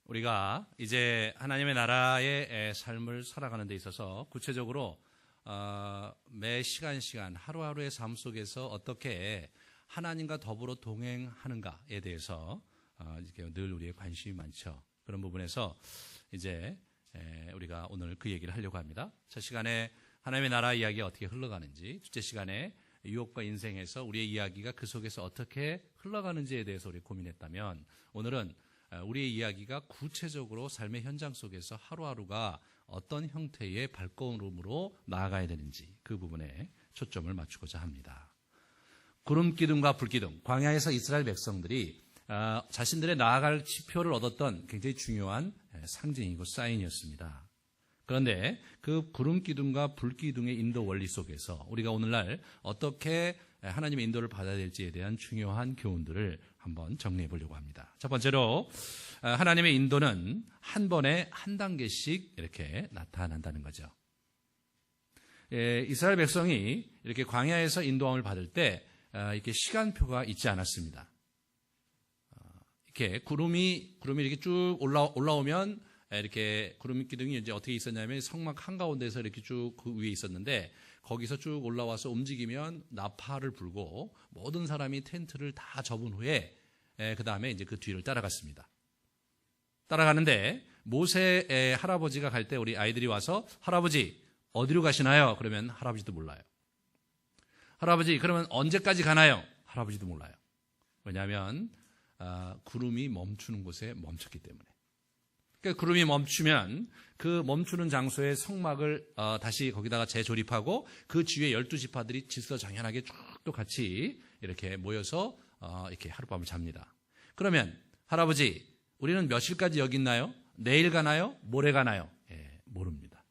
우리가 이제 하나님의 나라의 삶을 살아가는 데 있어서 구체적으로 매 시간 하루하루의 삶 속에서 어떻게 하나님과 더불어 동행하는가에 대해서 이렇게 늘 우리의 관심이 많죠. 그런 부분에서 이제 우리가 오늘 그 얘기를 하려고 합니다. 첫 시간에 하나님의 나라 이야기가 어떻게 흘러가는지, 둘째 시간에 유혹과 인생에서 우리의 이야기가 그 속에서 어떻게 흘러가는지에 대해서 우리 고민했다면, 오늘은 우리의 이야기가 구체적으로 삶의 현장 속에서 하루하루가 어떤 형태의 발걸음으로 나아가야 되는지 그 부분에 초점을 맞추고자 합니다. 구름 기둥과 불 기둥, 광야에서 이스라엘 백성들이 자신들의 나아갈 지표를 얻었던 굉장히 중요한 상징이고 사인이었습니다. 그런데 그 구름 기둥과 불 기둥의 인도 원리 속에서 우리가 오늘날 어떻게 하나님의 인도를 받아야 될지에 대한 중요한 교훈들을 한번 정리해 보려고 합니다. 첫 번째로 하나님의 인도는 한 번에 한 단계씩 이렇게 나타난다는 거죠. 이스라엘 백성이 이렇게 광야에서 인도함을 받을 때 이렇게 시간표가 있지 않았습니다. 이렇게 구름이 이렇게 쭉 올라오면 이렇게 구름 기둥이 이제 어떻게 있었냐면 성막 한가운데서 이렇게 쭉 그 위에 있었는데, 거기서 쭉 올라와서 움직이면 나팔을 불고 모든 사람이 텐트를 다 접은 후에 그 다음에 이제 그 뒤를 따라갔습니다. 따라가는데 모세의 할아버지가 갈 때 우리 아이들이 와서 할아버지 어디로 가시나요? 그러면 할아버지도 몰라요. 할아버지 그러면 언제까지 가나요? 할아버지도 몰라요. 왜냐하면 구름이 멈추는 곳에 멈췄기 때문에. 그러니까 구름이 멈추면 그 멈추는 장소에 성막을 다시 거기다가 재조립하고 그 주위에 12지파들이 질서정연하게 쭉 또 같이 이렇게 모여서 이렇게 하룻밤을 잡니다. 그러면 할아버지 우리는 며칠까지 여기 있나요? 내일 가나요? 모레 가나요? 모릅니다.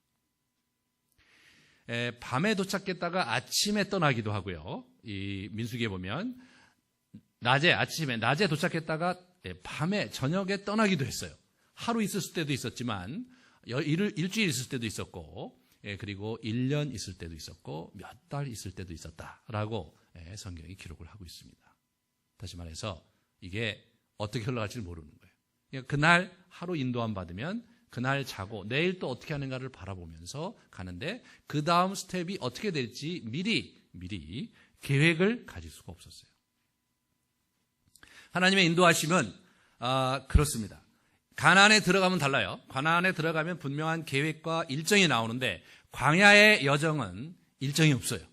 밤에 도착했다가 아침에 떠나기도 하고요. 이 민수기에 보면 낮에 도착했다가 밤에 저녁에 떠나기도 했어요. 하루 있을 때도 있었지만 일주일 있을 때도 있었고, 그리고 1년 있을 때도 있었고 몇 달 있을 때도 있었다라고 성경이 기록을 하고 있습니다. 다시 말해서 이게 어떻게 흘러갈지 모르는 거예요. 그날 하루 인도함 받으면 그날 자고 내일 또 어떻게 하는가를 바라보면서 가는데, 그 다음 스텝이 어떻게 될지 미리 계획을 가질 수가 없었어요. 하나님의 인도하심은 그렇습니다. 가나안에 들어가면 달라요. 가나안에 들어가면 분명한 계획과 일정이 나오는데, 광야의 여정은 일정이 없어요.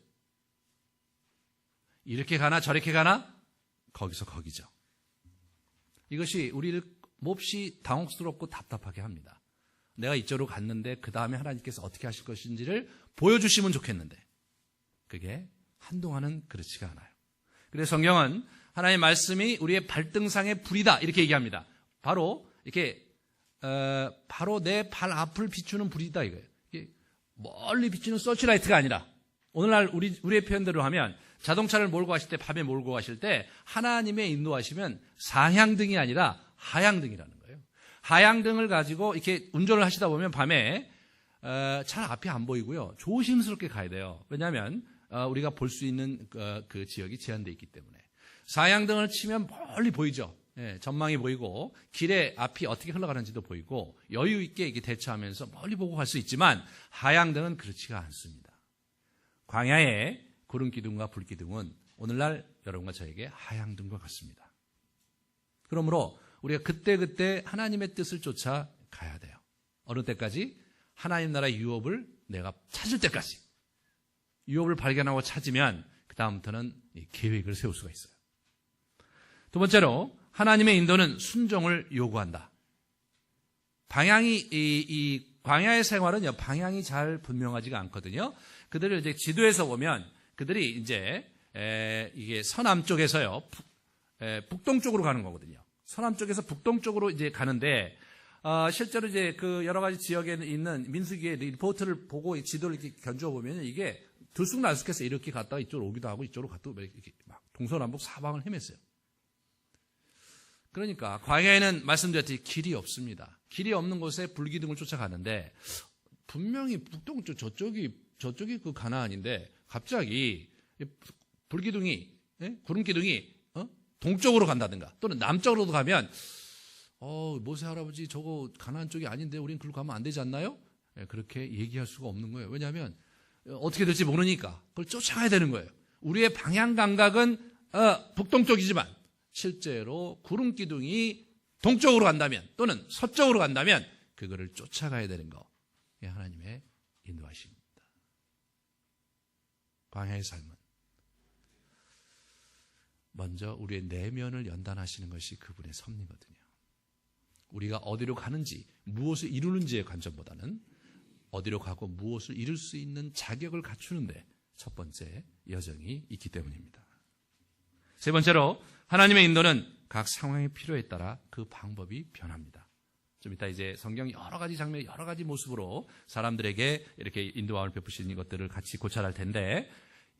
이렇게 가나 저렇게 가나 거기서 거기죠. 이것이 우리를 몹시 당혹스럽고 답답하게 합니다. 내가 이쪽으로 갔는데 그 다음에 하나님께서 어떻게 하실 것인지를 보여주시면 좋겠는데 그게 한동안은 그렇지가 않아요. 그래서 성경은 하나님의 말씀이 우리의 발등상의 불이다 이렇게 얘기합니다. 바로 이렇게 바로 내 발 앞을 비추는 불이다 이거예요. 이게 멀리 비추는 서치라이트가 아니라, 오늘날 우리의 표현대로 하면 자동차를 몰고 가실 때, 밤에 몰고 가실 때 하나님의 인도하시면 상향등이 아니라 하향등이라는 거예요. 하향등을 가지고 이렇게 운전을 하시다 보면 밤에 잘 앞이 안 보이고요. 조심스럽게 가야 돼요. 왜냐하면 우리가 볼 수 있는 그 지역이 제한되어 있기 때문에. 상향등을 치면 멀리 보이죠. 전망이 보이고 길의 앞이 어떻게 흘러가는지도 보이고 여유 있게 이게 대처하면서 멀리 보고 갈 수 있지만, 하향등은 그렇지가 않습니다. 광야의 구름 기둥과 불 기둥은 오늘날 여러분과 저에게 하향등과 같습니다. 그러므로 우리가 그때 하나님의 뜻을 쫓아 가야 돼요. 어느 때까지? 하나님 나라의 유업을 내가 찾을 때까지. 유업을 발견하고 찾으면 그 다음부터는 계획을 세울 수가 있어요. 두 번째로, 하나님의 인도는 순종을 요구한다. 이 광야의 생활은 방향이 잘 분명하지가 않거든요. 그들을 이제 지도에서 보면 그들이 이제 이게 서남쪽에서요 북동쪽으로 가는 거거든요. 서남쪽에서 북동쪽으로 이제 가는데, 실제로 이제 그 여러 가지 지역에 있는 민수기의 리포트를 보고 지도를 이렇게 견주어 보면 이게 들쑥날쑥해서 이렇게 갔다가 이쪽으로 오기도 하고 이쪽으로 갔다가 이렇게 막 동서남북 사방을 헤맸어요. 그러니까 광야에는 말씀드렸듯이 길이 없습니다. 길이 없는 곳에 불기둥을 쫓아가는데, 분명히 북동쪽 저쪽이 그 가나안인데 갑자기 불기둥이 구름 기둥이 동쪽으로 간다든가 또는 남쪽으로도 가면 모세 할아버지 저거 가나안 쪽이 아닌데 우린 글로 가면 안 되지 않나요? 그렇게 얘기할 수가 없는 거예요. 왜냐하면 어떻게 될지 모르니까 그걸 쫓아가야 되는 거예요. 우리의 방향 감각은 북동쪽이지만 실제로 구름 기둥이 동쪽으로 간다면 또는 서쪽으로 간다면 그거를 쫓아가야 되는 거. 이게 하나님의 인도하심입니다. 광야의 삶은 먼저 우리의 내면을 연단하시는 것이 그분의 섭리거든요. 우리가 어디로 가는지 무엇을 이루는지의 관점보다는 어디로 가고 무엇을 이룰 수 있는 자격을 갖추는데 첫 번째 여정이 있기 때문입니다. 세 번째로 하나님의 인도는 각 상황의 필요에 따라 그 방법이 변합니다. 좀 이따 이제 성경 여러 가지 장면, 여러 가지 모습으로 사람들에게 이렇게 인도함을 베푸시는 것들을 같이 고찰할 텐데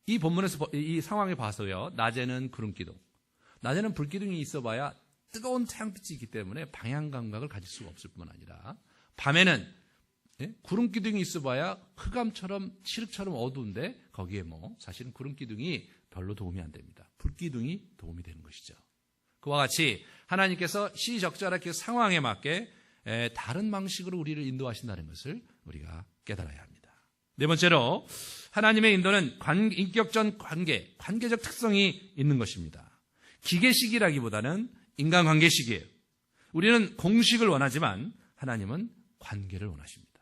이 본문에서 이 상황을 봐서요. 낮에는 구름기둥, 낮에는 불기둥이 있어봐야 뜨거운 태양빛이 있기 때문에 방향 감각을 가질 수가 없을 뿐만 아니라 밤에는 구름기둥이 있어봐야 흑암처럼 칠흑처럼 어두운데 거기에 사실은 구름기둥이 별로 도움이 안 됩니다. 불기둥이 도움이 되는 것이죠. 그와 같이 하나님께서 시적절하게 상황에 맞게 다른 방식으로 우리를 인도하신다는 것을 우리가 깨달아야 합니다. 네 번째로 하나님의 인도는 인격적 관계적 특성이 있는 것입니다. 기계식이라기보다는 인간관계식이에요. 우리는 공식을 원하지만 하나님은 관계를 원하십니다.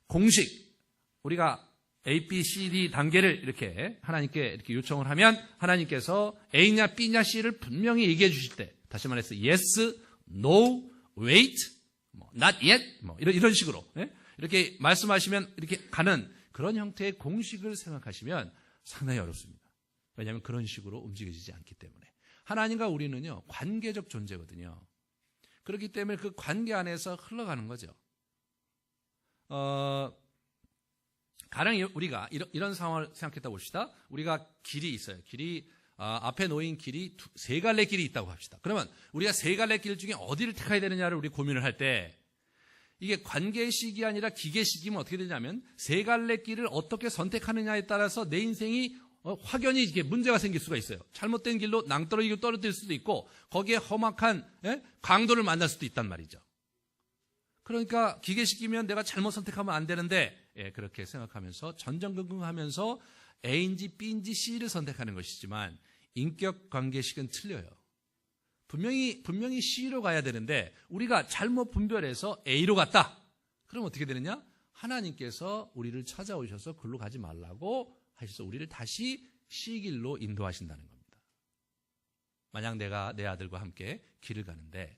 공식, 우리가 A, B, C, D 단계를 이렇게 하나님께 이렇게 요청을 하면 하나님께서 A냐 B냐 C를 분명히 얘기해 주실 때, 다시 말해서 yes, no, wait, not yet, 이런 식으로 이렇게 말씀하시면 이렇게 가는 그런 형태의 공식을 생각하시면 상당히 어렵습니다. 왜냐하면 그런 식으로 움직여지지 않기 때문에. 하나님과 우리는요 관계적 존재거든요. 그렇기 때문에 그 관계 안에서 흘러가는 거죠. 가령 우리가 이런 상황을 생각했다 봅시다. 우리가 길이 있어요. 길이 앞에 놓인 길이 세 갈래 길이 있다고 합시다. 그러면 우리가 세 갈래 길 중에 어디를 택해야 되느냐를 우리 고민을 할 때 이게 관계식이 아니라 기계식이면 어떻게 되냐면 세 갈래 길을 어떻게 선택하느냐에 따라서 내 인생이 확연히 이게 문제가 생길 수가 있어요. 잘못된 길로 낭떠러지로 떨어질 수도 있고 거기에 험악한 강도를 만날 수도 있단 말이죠. 그러니까 기계식이면 내가 잘못 선택하면 안 되는데 그렇게 생각하면서 전전긍긍하면서 A인지 B인지 C를 선택하는 것이지만 인격 관계식은 틀려요. 분명히 C로 가야 되는데 우리가 잘못 분별해서 A로 갔다. 그럼 어떻게 되느냐? 하나님께서 우리를 찾아오셔서 글로 가지 말라고 하셔서 우리를 다시 C 길로 인도하신다는 겁니다. 만약 내가 내 아들과 함께 길을 가는데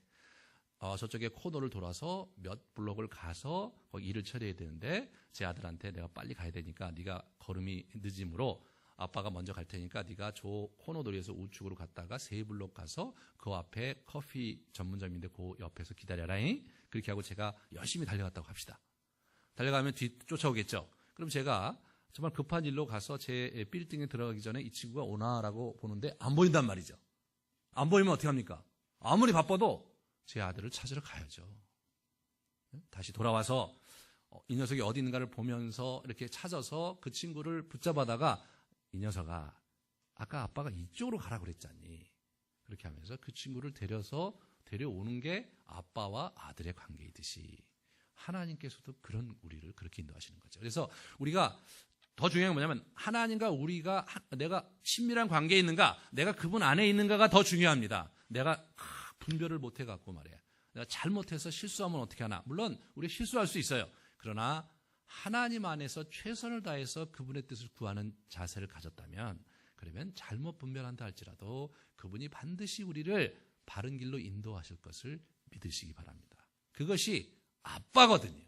저쪽에 코너를 돌아서 몇 블록을 가서 거기 일을 처리해야 되는데 제 아들한테 내가 빨리 가야 되니까 네가 걸음이 늦으므로 아빠가 먼저 갈 테니까 네가 저 코너돌이에서 우측으로 갔다가 3블록 가서 그 앞에 커피 전문점인데 그 옆에서 기다려라잉. 그렇게 하고 제가 열심히 달려갔다고 합시다. 달려가면 뒤 쫓아오겠죠. 그럼 제가 정말 급한 일로 가서 제 빌딩에 들어가기 전에 이 친구가 오나라고 보는데 안 보인단 말이죠. 안 보이면 어떻게 합니까? 아무리 바빠도 제 아들을 찾으러 가야죠. 다시 돌아와서 이 녀석이 어디 있는가를 보면서 이렇게 찾아서 그 친구를 붙잡아다가 이 녀석아, 아까 아빠가 이쪽으로 가라고 그랬잖니. 그렇게 하면서 그 친구를 데려오는 게 아빠와 아들의 관계이듯이 하나님께서도 그런 우리를 그렇게 인도하시는 거죠. 그래서 우리가 더 중요한 건 뭐냐면 하나님과 우리가 내가 친밀한 관계에 있는가, 내가 그분 안에 있는가가 더 중요합니다. 내가 분별을 못해갖고 말이야. 내가 잘못해서 실수하면 어떻게 하나. 물론 우리 실수할 수 있어요. 그러나 하나님 안에서 최선을 다해서 그분의 뜻을 구하는 자세를 가졌다면 그러면 잘못 분별한다 할지라도 그분이 반드시 우리를 바른 길로 인도하실 것을 믿으시기 바랍니다. 그것이 아빠거든요.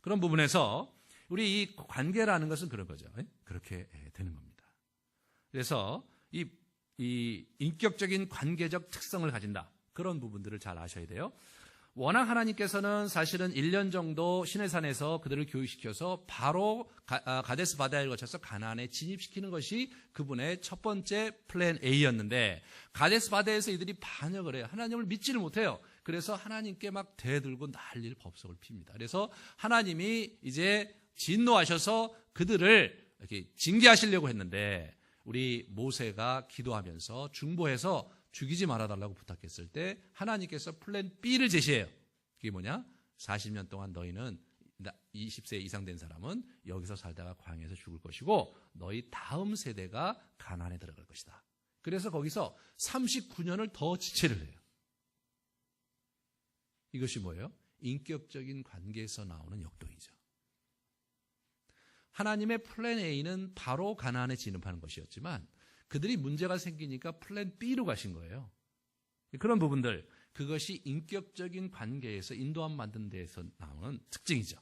그런 부분에서 우리 이 관계라는 것은 그런 거죠. 그렇게 되는 겁니다. 그래서 이 인격적인 관계적 특성을 가진다. 그런 부분들을 잘 아셔야 돼요. 워낙 하나님께서는 사실은 1년 정도 시내산에서 그들을 교육시켜서 바로 가데스 바네아를 거쳐서 가나안에 진입시키는 것이 그분의 첫 번째 플랜 A였는데 가데스 바네아에서 이들이 반역을 해요. 하나님을 믿지를 못해요. 그래서 하나님께 막 대들고 난리를 법석을 핍니다. 그래서 하나님이 이제 진노하셔서 그들을 이렇게 징계하시려고 했는데 우리 모세가 기도하면서 중보해서 죽이지 말아달라고 부탁했을 때 하나님께서 플랜 B를 제시해요. 그게 뭐냐? 40년 동안 너희는 20세 이상 된 사람은 여기서 살다가 광야에서 죽을 것이고 너희 다음 세대가 가나안에 들어갈 것이다. 그래서 거기서 39년을 더 지체를 해요. 이것이 뭐예요? 인격적인 관계에서 나오는 역동이죠. 하나님의 플랜 A는 바로 가나안에 진입하는 것이었지만 그들이 문제가 생기니까 플랜 B로 가신 거예요. 그런 부분들, 그것이 인격적인 관계에서 인도함 만든 데에서 나오는 특징이죠.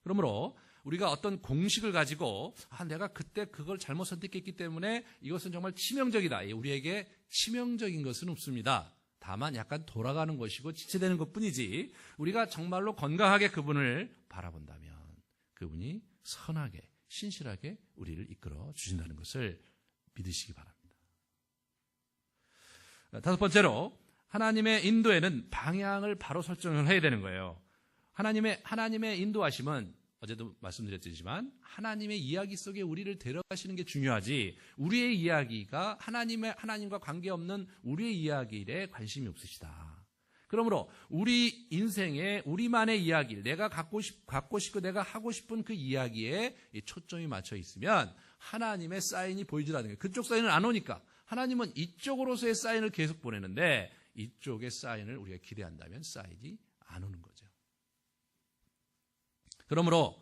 그러므로 우리가 어떤 공식을 가지고 내가 그때 그걸 잘못 선택했기 때문에 이것은 정말 치명적이다. 우리에게 치명적인 것은 없습니다. 다만 약간 돌아가는 것이고 지체되는 것뿐이지 우리가 정말로 건강하게 그분을 바라본다면 그분이 선하게 신실하게 우리를 이끌어 주신다는 것을 믿으시기 바랍니다. 다섯 번째로 하나님의 인도에는 방향을 바로 설정을 해야 되는 거예요. 하나님의 인도하심은 어제도 말씀드렸지만 하나님의 이야기 속에 우리를 데려가시는 게 중요하지 우리의 이야기가 하나님과 관계없는 우리의 이야기에 관심이 없으시다. 그러므로 우리 인생에 우리만의 이야기를 내가 갖고 싶고 내가 하고 싶은 그 이야기에 초점이 맞춰 있으면 하나님의 사인이 보이질 않는 거예요. 그쪽 사인은 안 오니까 하나님은 이쪽으로서의 사인을 계속 보내는데 이쪽의 사인을 우리가 기대한다면 사인이 안 오는 거죠. 그러므로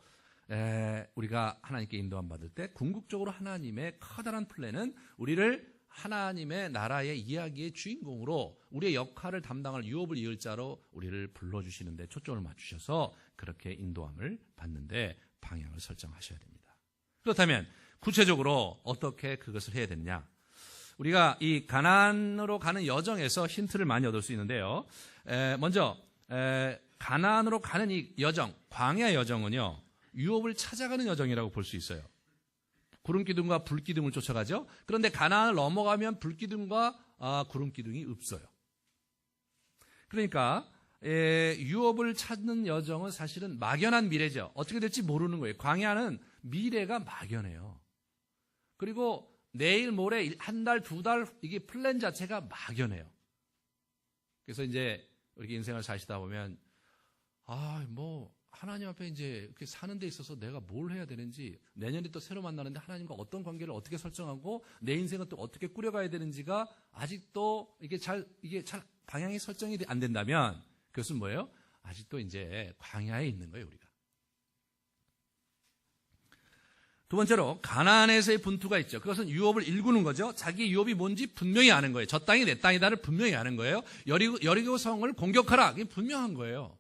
우리가 하나님께 인도함 받을 때 궁극적으로 하나님의 커다란 플랜은 우리를 하나님의 나라의 이야기의 주인공으로 우리의 역할을 담당할 유업을 이을 자로 우리를 불러주시는 데 초점을 맞추셔서 그렇게 인도함을 받는데 방향을 설정하셔야 됩니다. 그렇다면 구체적으로 어떻게 그것을 해야 되느냐? 우리가 이 가나안으로 가는 여정에서 힌트를 많이 얻을 수 있는데요. 먼저 가나안으로 가는 이 여정, 광야 여정은요. 유업을 찾아가는 여정이라고 볼 수 있어요. 구름기둥과 불기둥을 쫓아가죠. 그런데 가나안을 넘어가면 불기둥과 구름기둥이 없어요. 그러니까 유업을 찾는 여정은 사실은 막연한 미래죠. 어떻게 될지 모르는 거예요. 광야는 미래가 막연해요. 그리고 내일 모레 한 달, 두 달 이게 플랜 자체가 막연해요. 그래서 이제 우리 인생을 사시다 보면 하나님 앞에 이제 이렇게 사는 데 있어서 내가 뭘 해야 되는지 내년에 또 새로 만나는데 하나님과 어떤 관계를 어떻게 설정하고 내 인생은 또 어떻게 꾸려가야 되는지가 아직도 이게 잘 방향이 설정이 안 된다면 그것은 뭐예요? 아직도 이제 광야에 있는 거예요, 우리가. 두 번째로 가나안에서의 분투가 있죠. 그것은 유업을 일구는 거죠. 자기 유업이 뭔지 분명히 아는 거예요. 저 땅이 내 땅이다를 분명히 아는 거예요. 여리고 성을 공격하라. 이게 분명한 거예요.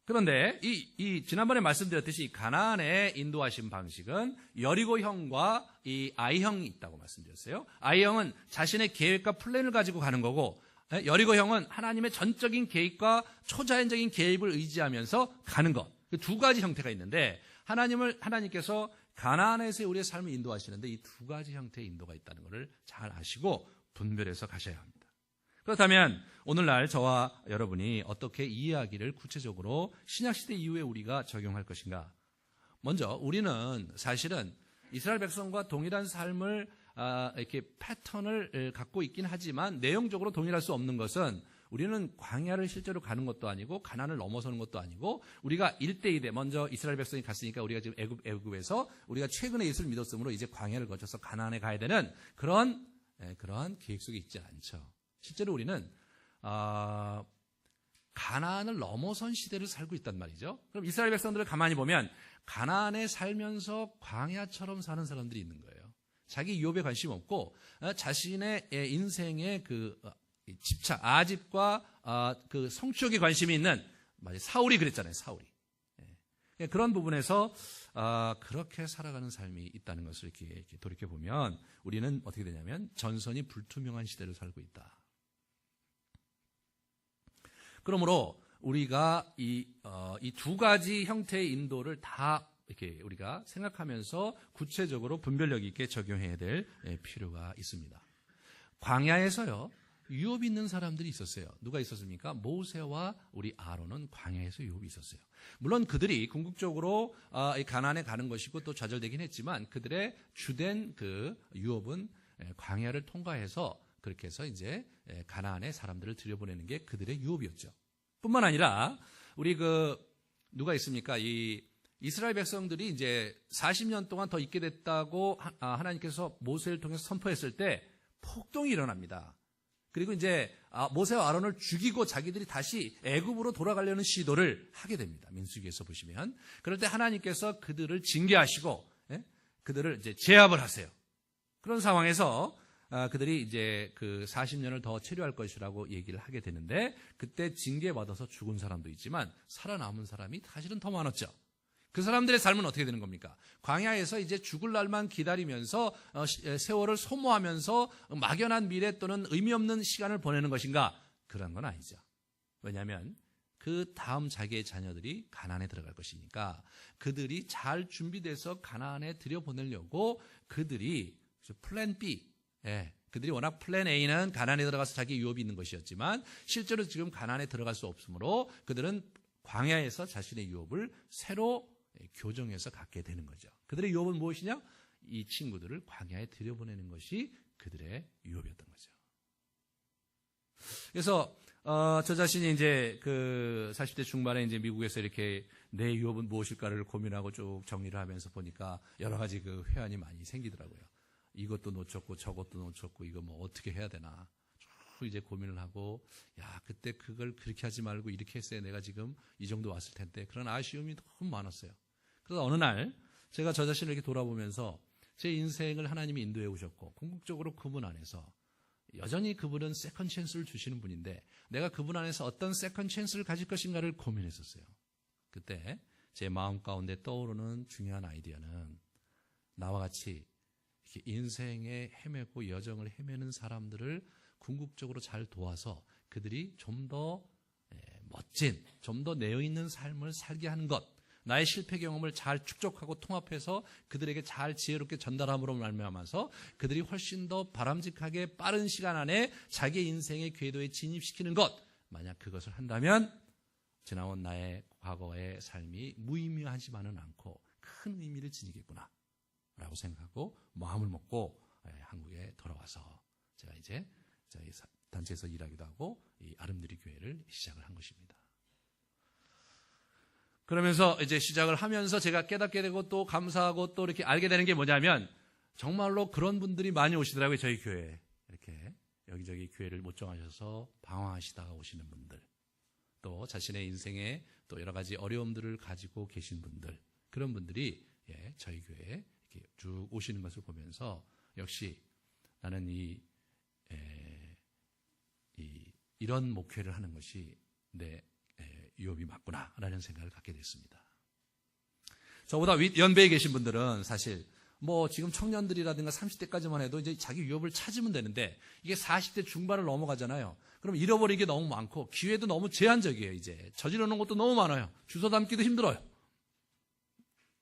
그런데 이 지난번에 말씀드렸듯이 가나안의 인도하신 방식은 여리고형과 이 아이형이 있다고 말씀드렸어요. 아이형은 자신의 계획과 플랜을 가지고 가는 거고 여리고형은 하나님의 전적인 계획과 초자연적인 개입을 의지하면서 가는 것. 그 두 가지 형태가 있는데 하나님께서 가나안에서 우리의 삶을 인도하시는데 이 두 가지 형태의 인도가 있다는 것을 잘 아시고 분별해서 가셔야 합니다. 그렇다면 오늘날 저와 여러분이 어떻게 이 이야기를 구체적으로 신약시대 이후에 우리가 적용할 것인가? 먼저 우리는 사실은 이스라엘 백성과 동일한 삶을 이렇게 패턴을 갖고 있긴 하지만 내용적으로 동일할 수 없는 것은 우리는 광야를 실제로 가는 것도 아니고 가나안을 넘어서는 것도 아니고 우리가 1대2대 먼저 이스라엘 백성이 갔으니까 우리가 지금 애굽에서 우리가 최근에 예수를 믿었으므로 이제 광야를 거쳐서 가나안에 가야 되는 그러한 계획 속에 있지 않죠. 실제로 우리는 가나안을 넘어선 시대를 살고 있단 말이죠. 그럼 이스라엘 백성들을 가만히 보면 가나안에 살면서 광야처럼 사는 사람들이 있는 거예요. 자기 유업에 관심 없고 자신의 인생의 그 집착, 아집과 그 성취욕에 관심이 있는 사울이 그랬잖아요. 사울이. 그런 부분에서 그렇게 살아가는 삶이 있다는 것을 이렇게 돌이켜보면 우리는 어떻게 되냐면 전선이 불투명한 시대를 살고 있다. 그러므로 우리가 이 두 가지 형태의 인도를 다 이렇게 우리가 생각하면서 구체적으로 분별력 있게 적용해야 될 필요가 있습니다. 광야에서요, 유업이 있는 사람들이 있었어요. 누가 있었습니까? 모세와 우리 아론은 광야에서 유업이 있었어요. 물론 그들이 궁극적으로 가나안에 가는 것이고 또 좌절되긴 했지만 그들의 주된 그 유업은 광야를 통과해서 그렇게 해서 이제 가나안의 사람들을 들여보내는 게 그들의 유업이었죠. 뿐만 아니라 우리 누가 있습니까? 이 이스라엘 백성들이 이제 40년 동안 더 있게 됐다고 하나님께서 모세를 통해서 선포했을 때 폭동이 일어납니다. 그리고 이제 모세와 아론을 죽이고 자기들이 다시 애굽으로 돌아가려는 시도를 하게 됩니다. 민수기에서 보시면. 그럴 때 하나님께서 그들을 징계하시고 그들을 이제 제압을 하세요. 그런 상황에서 그들이 이제 그 40년을 더 체류할 것이라고 얘기를 하게 되는데 그때 징계받아서 죽은 사람도 있지만 살아남은 사람이 사실은 더 많았죠. 그 사람들의 삶은 어떻게 되는 겁니까? 광야에서 이제 죽을 날만 기다리면서 세월을 소모하면서 막연한 미래 또는 의미 없는 시간을 보내는 것인가? 그런 건 아니죠. 왜냐하면 그 다음 자기의 자녀들이 가나안에 들어갈 것이니까 그들이 잘 준비돼서 가나안에 들여보내려고 그들이 플랜 B, 그들이 워낙 플랜 A는 가나안에 들어가서 자기 유업이 있는 것이었지만 실제로 지금 가나안에 들어갈 수 없으므로 그들은 광야에서 자신의 유업을 새로 교정해서 갖게 되는 거죠. 그들의 유업은 무엇이냐? 이 친구들을 광야에 들여보내는 것이 그들의 유업이었던 거죠. 그래서 저 자신이 이제 그 40대 중반에 이제 미국에서 이렇게 내 유업은 무엇일까를 고민하고 쭉 정리를 하면서 보니까 여러 가지 그 회한이 많이 생기더라고요. 이것도 놓쳤고 저것도 놓쳤고 이거 뭐 어떻게 해야 되나. 이제 고민을 하고 그때 그걸 그렇게 하지 말고 이렇게 했어야 내가 지금 이 정도 왔을 텐데 그런 아쉬움이 너무 많았어요. 그래서 어느 날 제가 저 자신을 이렇게 돌아보면서 제 인생을 하나님이 인도해 오셨고 궁극적으로 그분 안에서 여전히 그분은 세컨 찬스를 주시는 분인데 내가 그분 안에서 어떤 세컨 찬스를 가질 것인가를 고민했었어요. 그때 제 마음 가운데 떠오르는 중요한 아이디어는 나와 같이 이렇게 인생에 헤매고 여정을 헤매는 사람들을 궁극적으로 잘 도와서 그들이 좀 더 멋진, 좀 더 내어있는 삶을 살게 하는 것, 나의 실패 경험을 잘 축적하고 통합해서 그들에게 잘 지혜롭게 전달함으로 말미암아서 그들이 훨씬 더 바람직하게 빠른 시간 안에 자기의 인생의 궤도에 진입시키는 것, 만약 그것을 한다면 지나온 나의 과거의 삶이 무의미하지만은 않고 큰 의미를 지니겠구나 라고 생각하고 마음을 먹고 한국에 돌아와서 제가 이제 저희 단체에서 일하기도 하고 이 아름드리 교회를 시작을 한 것입니다. 그러면서 이제 시작을 하면서 제가 깨닫게 되고 또 감사하고 또 이렇게 알게 되는 게 뭐냐면 정말로 그런 분들이 많이 오시더라고요. 저희 교회에. 이렇게 여기저기 교회를 못 정하셔서 방황하시다가 오시는 분들, 또 자신의 인생에 또 여러 가지 어려움들을 가지고 계신 분들, 그런 분들이 저희 교회에 이렇게 쭉 오시는 것을 보면서 역시 나는 이런 목회를 하는 것이 내 유업이 맞구나라는 생각을 갖게 됐습니다. 저보다 연배에 계신 분들은 사실 뭐 지금 청년들이라든가 30대까지만 해도 이제 자기 유업을 찾으면 되는데 이게 40대 중반을 넘어가잖아요. 그럼 잃어버린 게 너무 많고 기회도 너무 제한적이에요. 이제 저지르 놓은 것도 너무 많아요. 주워 담기도 힘들어요.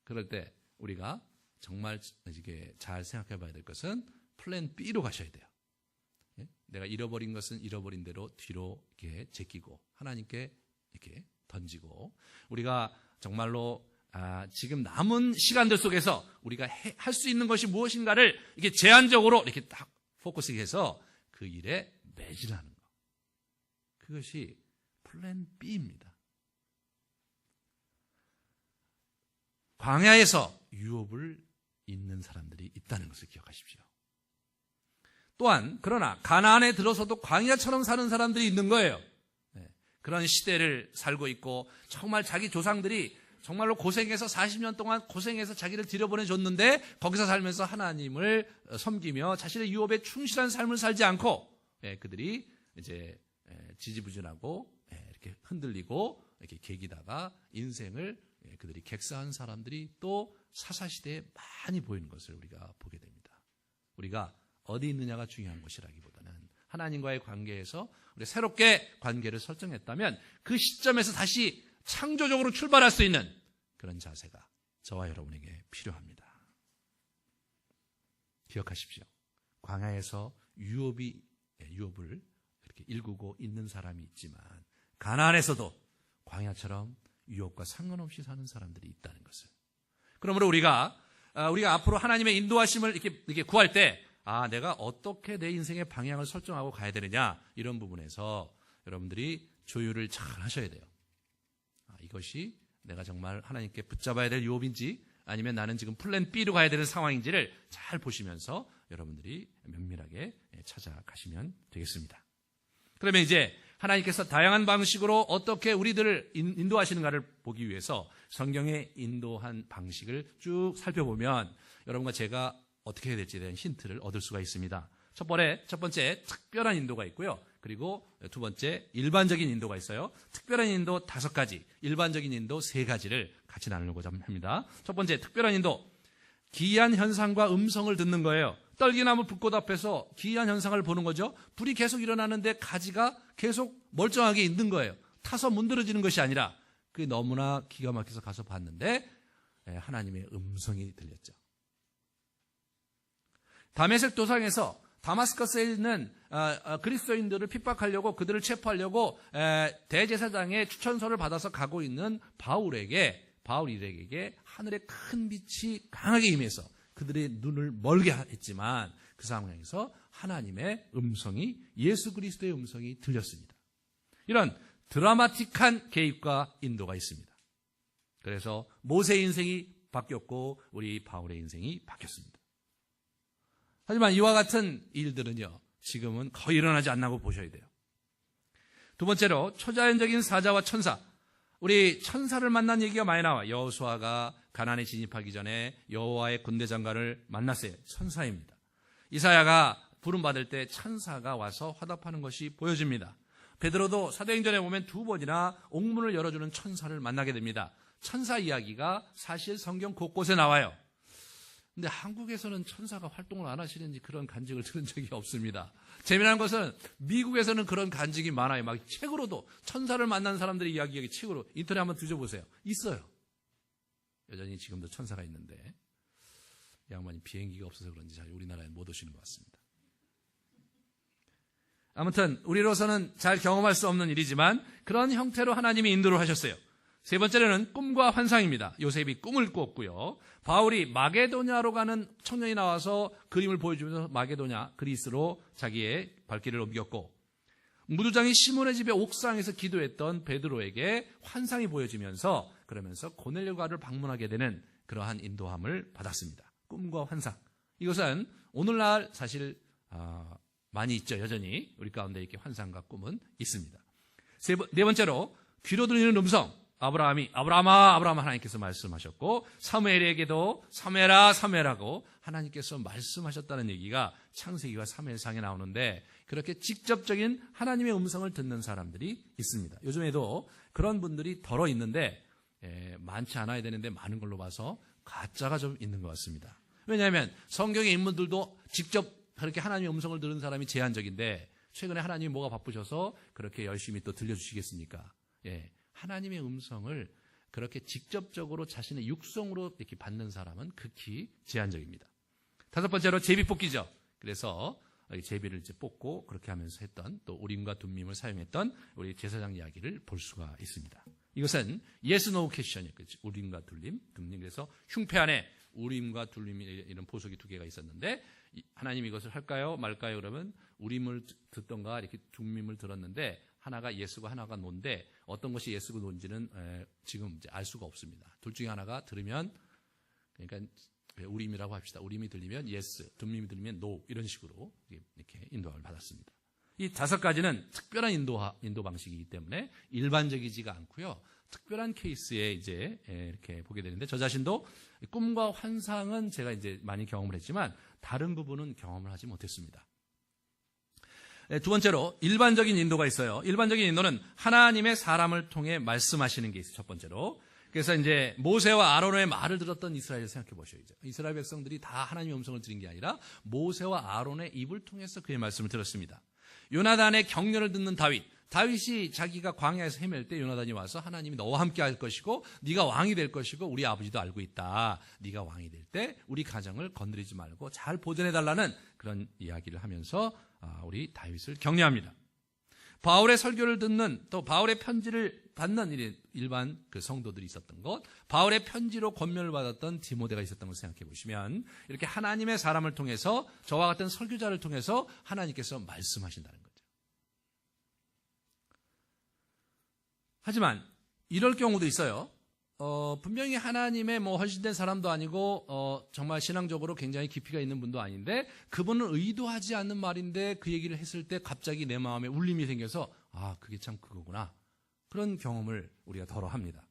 그럴 때 우리가 정말 이게 잘 생각해 봐야 될 것은 플랜 B로 가셔야 돼요. 내가 잃어버린 것은 잃어버린 대로 뒤로 이렇게 제끼고 하나님께 이렇게 던지고 우리가 정말로 지금 남은 시간들 속에서 우리가 할 수 있는 것이 무엇인가를 이렇게 제한적으로 이렇게 딱 포커스해서 그 일에 매진하는 것. 그것이 플랜 B입니다. 광야에서 유업을 잇는 사람들이 있다는 것을 기억하십시오. 또한 그러나 가나안에 들어서도 광야처럼 사는 사람들이 있는 거예요. 그런 시대를 살고 있고 정말 자기 조상들이 정말로 고생해서 40년 동안 고생해서 자기를 들여보내줬는데 거기서 살면서 하나님을 섬기며 자신의 유업에 충실한 삶을 살지 않고 그들이 이제 지지부진하고 이렇게 흔들리고 이렇게 개기다가 인생을 그들이 객사한 사람들이 또 사사시대에 많이 보이는 것을 우리가 보게 됩니다. 우리가 어디 있느냐가 중요한 것이라기보다는 하나님과의 관계에서 우리 새롭게 관계를 설정했다면 그 시점에서 다시 창조적으로 출발할 수 있는 그런 자세가 저와 여러분에게 필요합니다. 기억하십시오. 광야에서 유업을 이렇게 일구고 있는 사람이 있지만 가나안에서도 광야처럼 유혹과 상관없이 사는 사람들이 있다는 것을. 그러므로 우리가 앞으로 하나님의 인도하심을 이렇게 구할 때 내가 어떻게 내 인생의 방향을 설정하고 가야 되느냐, 이런 부분에서 여러분들이 조율을 잘 하셔야 돼요. 이것이 내가 정말 하나님께 붙잡아야 될 유업인지 아니면 나는 지금 플랜 B로 가야 되는 상황인지를 잘 보시면서 여러분들이 면밀하게 찾아가시면 되겠습니다. 그러면 이제 하나님께서 다양한 방식으로 어떻게 우리들을 인도하시는가를 보기 위해서 성경의 인도한 방식을 쭉 살펴보면 여러분과 제가 어떻게 해야 될지에 대한 힌트를 얻을 수가 있습니다. 첫 번째 특별한 인도가 있고요. 그리고 두 번째 일반적인 인도가 있어요. 특별한 인도 5가지, 일반적인 인도 3가지를 같이 나누고자 합니다. 첫 번째 특별한 인도, 기이한 현상과 음성을 듣는 거예요. 떨기나무 불꽃 앞에서 기이한 현상을 보는 거죠. 불이 계속 일어나는데 가지가 계속 멀쩡하게 있는 거예요. 타서 문드러지는 것이 아니라 그게 너무나 기가 막혀서 가서 봤는데 하나님의 음성이 들렸죠. 다메섹 도상에서 다마스커스에 있는 그리스도인들을 핍박하려고, 그들을 체포하려고 대제사장의 추천서를 받아서 가고 있는 바울 일에게 하늘의 큰 빛이 강하게 임해서 그들의 눈을 멀게 했지만 그 상황에서 하나님의 음성이, 예수 그리스도의 음성이 들렸습니다. 이런 드라마틱한 개입과 인도가 있습니다. 그래서 모세의 인생이 바뀌었고 우리 바울의 인생이 바뀌었습니다. 하지만 이와 같은 일들은요, 지금은 거의 일어나지 않나고 보셔야 돼요. 두 번째로 초자연적인 사자와 천사. 우리 천사를 만난 얘기가 많이 나와요. 여호수아가 가나안에 진입하기 전에 여호와의 군대 장관을 만났어요. 천사입니다. 이사야가 부름받을 때 천사가 와서 화답하는 것이 보여집니다. 베드로도 사도행전에 보면 2번이나 옥문을 열어주는 천사를 만나게 됩니다. 천사 이야기가 사실 성경 곳곳에 나와요. 근데 한국에서는 천사가 활동을 안 하시는지 그런 간증을 들은 적이 없습니다. 재미난 것은 미국에서는 그런 간증이 많아요. 막 책으로도 천사를 만난 사람들의 이야기 책으로 인터넷 한번 뒤져보세요. 있어요. 여전히 지금도 천사가 있는데 양반이 비행기가 없어서 그런지 잘 우리나라에 못 오시는 것 같습니다. 아무튼 우리로서는 잘 경험할 수 없는 일이지만 그런 형태로 하나님이 인도를 하셨어요. 세 번째로는 꿈과 환상입니다. 요셉이 꿈을 꿨고요. 바울이 마게도냐로 가는 청년이 나와서 그림을 보여주면서 마게도냐, 그리스로 자기의 발길을 옮겼고, 무두장이 시몬의 집의 옥상에서 기도했던 베드로에게 환상이 보여지면서 그러면서 고넬료가를 방문하게 되는 그러한 인도함을 받았습니다. 꿈과 환상. 이것은 오늘날 사실 많이 있죠. 여전히 우리 가운데 이렇게 환상과 꿈은 있습니다. 네 번째로 귀로 들리는 음성. 아브라함아 하나님께서 말씀하셨고, 사무엘에게도 사무엘하고 하나님께서 말씀하셨다는 얘기가 창세기와 사무엘상에 나오는데, 그렇게 직접적인 하나님의 음성을 듣는 사람들이 있습니다. 요즘에도 그런 분들이 덜어 있는데 많지 않아야 되는데 많은 걸로 봐서 가짜가 좀 있는 것 같습니다. 왜냐하면 성경의 인물들도 직접 그렇게 하나님의 음성을 들은 사람이 제한적인데, 최근에 하나님이 뭐가 바쁘셔서 그렇게 열심히 또 들려주시겠습니까? 하나님의 음성을 그렇게 직접적으로 자신의 육성으로 이렇게 받는 사람은 극히 제한적입니다. 5번째로 제비 뽑기죠. 그래서 제비를 이제 뽑고 그렇게 하면서 했던, 또 우림과 둠밈을 사용했던 우리 제사장 이야기를 볼 수가 있습니다. 이것은 yes, no 퀘션이에요. 우림과 둠밈. 그래서 흉패 안에 우림과 둠밈 이런 보석이 2개가 있었는데, 하나님 이것을 할까요 말까요? 그러면 우림을 듣던가 이렇게 둠밈을 들었는데 하나가 예스고 하나가 노인데 어떤 것이 예스고 노인지는 지금 이제 알 수가 없습니다. 둘 중에 하나가 들으면, 그러니까 우림이라고 합시다. 우림이 들리면 예스, 둠밈이 들리면 노, 이런 식으로 이렇게 인도함을 받았습니다. 이 5가지는 특별한 인도 방식이기 때문에 일반적이지가 않고요. 특별한 케이스에 이제 이렇게 보게 되는데, 저 자신도 꿈과 환상은 제가 이제 많이 경험을 했지만 다른 부분은 경험을 하지 못했습니다. 두 번째로 일반적인 인도가 있어요. 일반적인 인도는 하나님의 사람을 통해 말씀하시는 게 있어요. 첫 번째로. 그래서 이제 모세와 아론의 말을 들었던 이스라엘을 생각해 보셔야죠. 이스라엘 백성들이 다 하나님의 음성을 들은 게 아니라 모세와 아론의 입을 통해서 그의 말씀을 들었습니다. 요나단의 격려를 듣는 다윗이 자기가 광야에서 헤맬 때 요나단이 와서 하나님이 너와 함께 할 것이고 네가 왕이 될 것이고 우리 아버지도 알고 있다. 네가 왕이 될 때 우리 가정을 건드리지 말고 잘 보존해달라는 그런 이야기를 하면서 우리 다윗을 격려합니다. 바울의 설교를 듣는 또 바울의 편지를 받는 일반 그 성도들이 있었던 것, 바울의 편지로 권면을 받았던 디모데가 있었던 걸 생각해 보시면 이렇게 하나님의 사람을 통해서 저와 같은 설교자를 통해서 하나님께서 말씀하신다는 거죠. 하지만 이럴 경우도 있어요. 분명히 하나님의 헌신된 사람도 아니고 정말 신앙적으로 굉장히 깊이가 있는 분도 아닌데 그분은 의도하지 않는 말인데 그 얘기를 했을 때 갑자기 내 마음에 울림이 생겨서 그게 참 그거구나. 그런 경험을 우리가 덜어 합니다.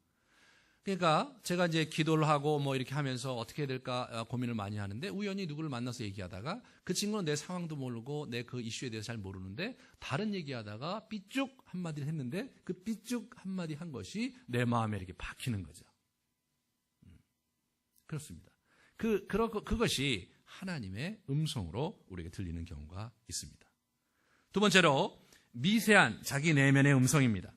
그러니까 제가 이제 기도를 하고 이렇게 하면서 어떻게 해야 될까 고민을 많이 하는데 우연히 누구를 만나서 얘기하다가 그 친구는 내 상황도 모르고 내 그 이슈에 대해서 잘 모르는데 다른 얘기하다가 삐쭉 한마디를 했는데 그 삐쭉 한마디 한 것이 내 마음에 이렇게 박히는 거죠. 그렇습니다. 그것이 하나님의 음성으로 우리에게 들리는 경우가 있습니다. 두 번째로 미세한 자기 내면의 음성입니다.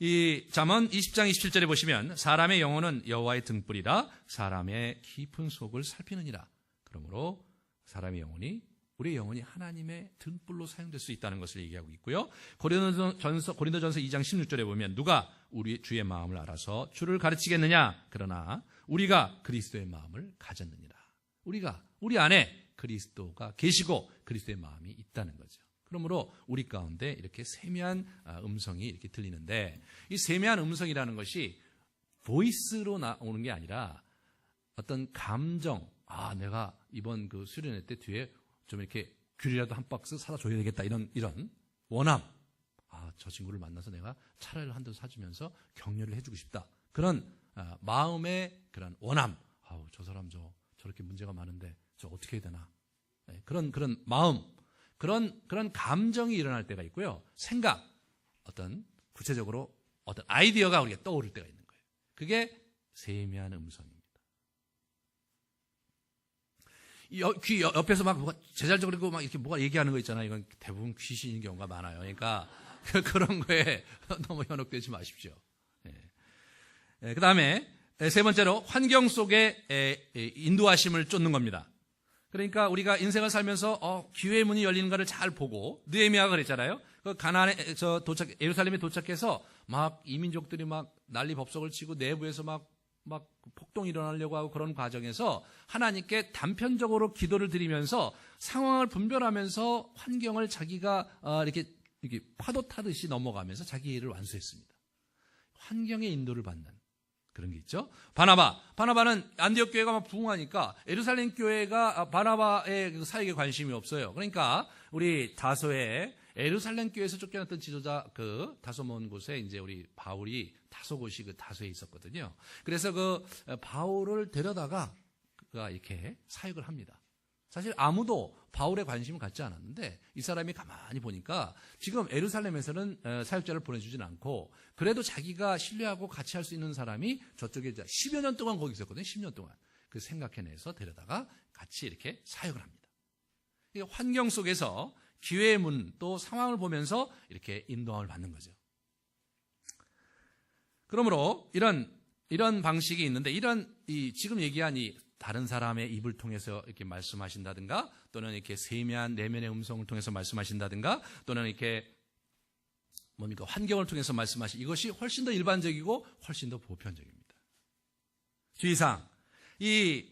이 잠언 20장 27절에 보시면 사람의 영혼은 여호와의 등불이라 사람의 깊은 속을 살피느니라. 그러므로 사람의 영혼이 우리의 영혼이 하나님의 등불로 사용될 수 있다는 것을 얘기하고 있고요. 고린도전서 2장 16절에 보면 누가 우리 주의 마음을 알아서 주를 가르치겠느냐. 그러나 우리가 그리스도의 마음을 가졌느니라. 우리 안에 그리스도가 계시고 그리스도의 마음이 있다는 거죠. 그러므로 우리 가운데 이렇게 세미한 음성이 이렇게 들리는데 이 세미한 음성이라는 것이 보이스로 나오는 게 아니라 어떤 감정, 내가 이번 그 수련회 때 뒤에 좀 이렇게 귤이라도 한 박스 사다 줘야 되겠다 이런 원함. 저 친구를 만나서 내가 차라리 한 대 사주면서 격려를 해주고 싶다. 그런 마음의 그런 원함. 저 사람 저렇게 문제가 많은데 저 어떻게 해야 되나. 그런 마음. 그런 감정이 일어날 때가 있고요. 생각, 어떤 구체적으로 어떤 아이디어가 우리가 떠오를 때가 있는 거예요. 그게 세미한 음성입니다. 귀 옆에서 막 제잘적으로 막 이렇게 뭐가 얘기하는 거 있잖아요. 이건 대부분 귀신인 경우가 많아요. 그러니까 그런 거에 너무 현혹되지 마십시오. 그 다음에 세 번째로 환경 속에 인도하심을 쫓는 겁니다. 그러니까 우리가 인생을 살면서 기회의 문이 열리는가를 잘 보고 느헤미야가 그랬잖아요. 그 가나안에 예루살렘에 도착해서 막 이민족들이 막 난리 법석을 치고 내부에서 막 폭동이 일어나려고 하고 그런 과정에서 하나님께 단편적으로 기도를 드리면서 상황을 분별하면서 환경을 자기가 이렇게 파도 타듯이 넘어가면서 자기 일을 완수했습니다. 환경의 인도를 받는 그런 게 있죠. 바나바는 안디옥 교회가 막 부흥하니까 예루살렘 교회가 바나바의 사역에 관심이 없어요. 그러니까 우리 다소의 예루살렘 교회에서 쫓겨났던 지도자 그 다소 먼 곳에 이제 우리 바울이 다소 곳이 그 다소에 있었거든요. 그래서 그 바울을 데려다가 그가 이렇게 사역을 합니다. 사실 아무도 바울에 관심을 갖지 않았는데 이 사람이 가만히 보니까 지금 예루살렘에서는 사역자를 보내주진 않고 그래도 자기가 신뢰하고 같이 할 수 있는 사람이 저쪽에 10여 년 동안 거기 있었거든요. 10년 동안. 그 생각해내서 데려다가 같이 이렇게 사역을 합니다. 환경 속에서 기회의 문 또 상황을 보면서 이렇게 인도함을 받는 거죠. 그러므로 이런 방식이 있는데 지금 얘기한 이 다른 사람의 입을 통해서 이렇게 말씀하신다든가 또는 이렇게 세미한 내면의 음성을 통해서 말씀하신다든가 또는 이렇게 환경을 통해서 이것이 훨씬 더 일반적이고 훨씬 더 보편적입니다. 주의사항, 이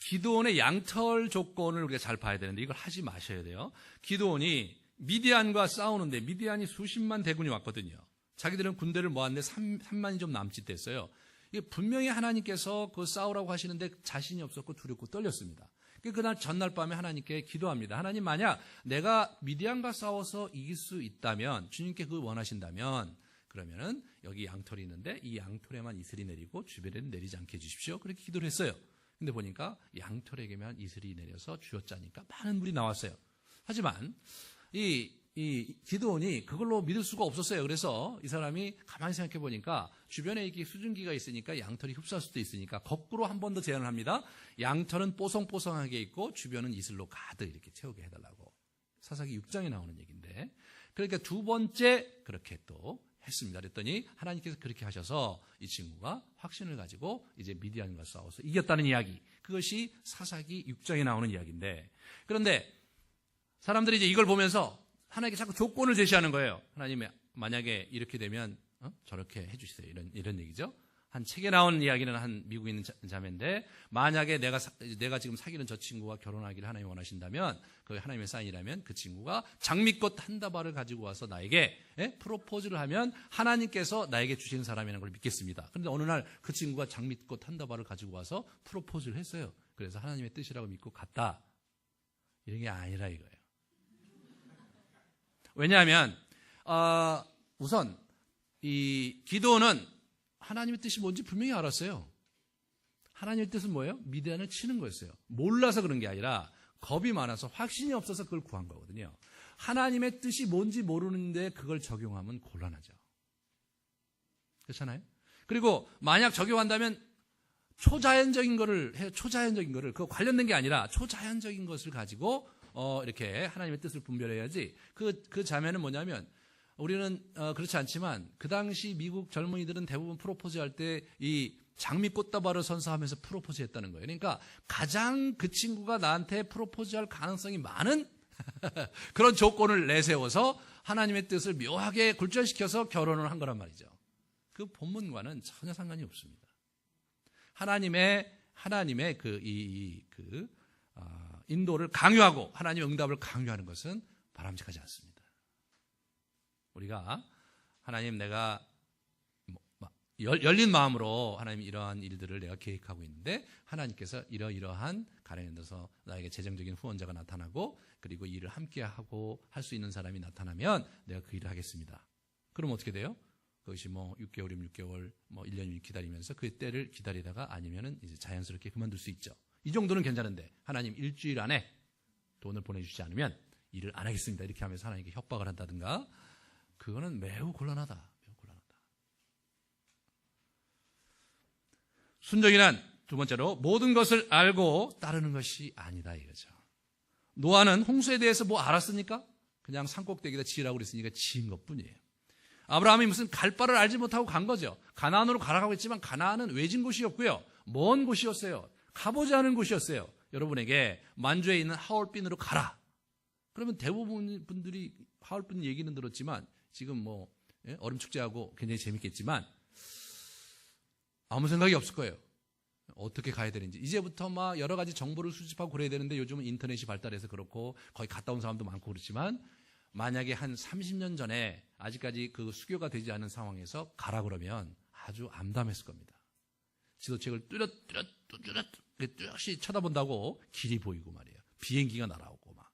기드온의 양털 조건을 우리가 잘 봐야 되는데 이걸 하지 마셔야 돼요. 기드온이 미디안과 싸우는데 미디안이 수십만 대군이 왔거든요. 자기들은 군대를 모았는데 3만이 좀 남짓 됐어요. 이게 분명히 하나님께서 그 싸우라고 하시는데 자신이 없었고 두렵고 떨렸습니다. 그날 전날 밤에 하나님께 기도합니다. 하나님, 만약 내가 미디안과 싸워서 이길 수 있다면, 주님께 그걸 원하신다면, 그러면은 여기 양털이 있는데 이 양털에만 이슬이 내리고 주변에는 내리지 않게 해주십시오. 그렇게 기도를 했어요. 근데 보니까 양털에게만 이슬이 내려서 쥐어짜니까 많은 물이 나왔어요. 하지만 이 기드온이 그걸로 믿을 수가 없었어요. 그래서 이 사람이 가만히 생각해 보니까 주변에 이렇게 수증기가 있으니까 양털이 흡수할 수도 있으니까 거꾸로 한 번 더 제안을 합니다. 양털은 뽀송뽀송하게 있고 주변은 이슬로 가득 이렇게 채우게 해달라고. 사사기 6장에 나오는 얘기인데, 그러니까 두 번째 그렇게 또 했습니다. 그랬더니 하나님께서 그렇게 하셔서 이 친구가 확신을 가지고 이제 미디안과 싸워서 이겼다는 이야기. 그것이 사사기 6장에 나오는 이야기인데, 그런데 사람들이 이제 이걸 보면서 하나님께 자꾸 조건을 제시하는 거예요. 하나님 만약에 이렇게 되면 저렇게 해주세요. 이런 얘기죠. 한 책에 나온 이야기는 한 미국에 있는 자매인데, 만약에 내가 지금 사귀는 저 친구와 결혼하기를 하나님이 원하신다면, 그 하나님의 사인이라면 그 친구가 장미꽃 한 다발을 가지고 와서 나에게 프로포즈를 하면 하나님께서 나에게 주시는 사람이라는 걸 믿겠습니다. 그런데 어느 날 그 친구가 장미꽃 한 다발을 가지고 와서 프로포즈를 했어요. 그래서 하나님의 뜻이라고 믿고 갔다. 이런 게 아니라 이거예요. 왜냐하면 우선 이 기도는 하나님의 뜻이 뭔지 분명히 알았어요. 하나님의 뜻은 뭐예요? 미디안을 치는 거였어요. 몰라서 그런 게 아니라 겁이 많아서 확신이 없어서 그걸 구한 거거든요. 하나님의 뜻이 뭔지 모르는데 그걸 적용하면 곤란하죠. 그렇잖아요? 그리고 만약 적용한다면 초자연적인 거를 해요. 초자연적인 거를. 그거 관련된 게 아니라 초자연적인 것을 가지고 이렇게 하나님의 뜻을 분별해야지. 그 자매는 뭐냐면, 우리는 그렇지 않지만 그 당시 미국 젊은이들은 대부분 프로포즈 할 때 이 장미꽃다발을 선사하면서 프로포즈 했다는 거예요. 그러니까 가장 그 친구가 나한테 프로포즈 할 가능성이 많은 그런 조건을 내세워서 하나님의 뜻을 묘하게 굴절시켜서 결혼을 한 거란 말이죠. 그 본문과는 전혀 상관이 없습니다. 하나님의 인도를 강요하고 하나님의 응답을 강요하는 것은 바람직하지 않습니다. 우리가 하나님, 내가 열린 마음으로 하나님 이러한 일들을 내가 계획하고 있는데 하나님께서 이러이러한 가령에 들어서 나에게 재정적인 후원자가 나타나고 그리고 일을 함께하고 할 수 있는 사람이 나타나면 내가 그 일을 하겠습니다. 그럼 어떻게 돼요? 그것이 6개월이면 6개월, 1년이면 기다리면서 그 때를 기다리다가 아니면은 이제 자연스럽게 그만둘 수 있죠. 이 정도는 괜찮은데 하나님 일주일 안에 돈을 보내주지 않으면 일을 안 하겠습니다. 이렇게 하면서 하나님께 협박을 한다든가, 그거는 매우 곤란하다. 매우 곤란하다. 순종이란 두 번째로 모든 것을 알고 따르는 것이 아니다 이거죠. 노아는 홍수에 대해서 뭐 알았습니까? 그냥 산꼭대기에다 지으라고 그랬으니까 지은 것뿐이에요. 아브라함이 무슨 갈 바를 알지 못하고 간 거죠. 가나안으로 가라고 했지만 가나안은 외진 곳이었고요. 먼 곳이었어요. 가보지 않은 곳이었어요. 여러분에게 만주에 있는 하얼빈으로 가라. 그러면 대부분 분들이 하얼빈 얘기는 들었지만 지금 얼음 축제하고 굉장히 재밌겠지만 아무 생각이 없을 거예요. 어떻게 가야 되는지. 이제부터 막 여러 가지 정보를 수집하고 그래야 되는데 요즘은 인터넷이 발달해서 그렇고 거의 갔다 온 사람도 많고 그렇지만, 만약에 한 30년 전에 아직까지 그 수교가 되지 않은 상황에서 가라 그러면 아주 암담했을 겁니다. 지도책을 뚜렷이 쳐다본다고 길이 보이고 말이에요. 비행기가 날아오고 막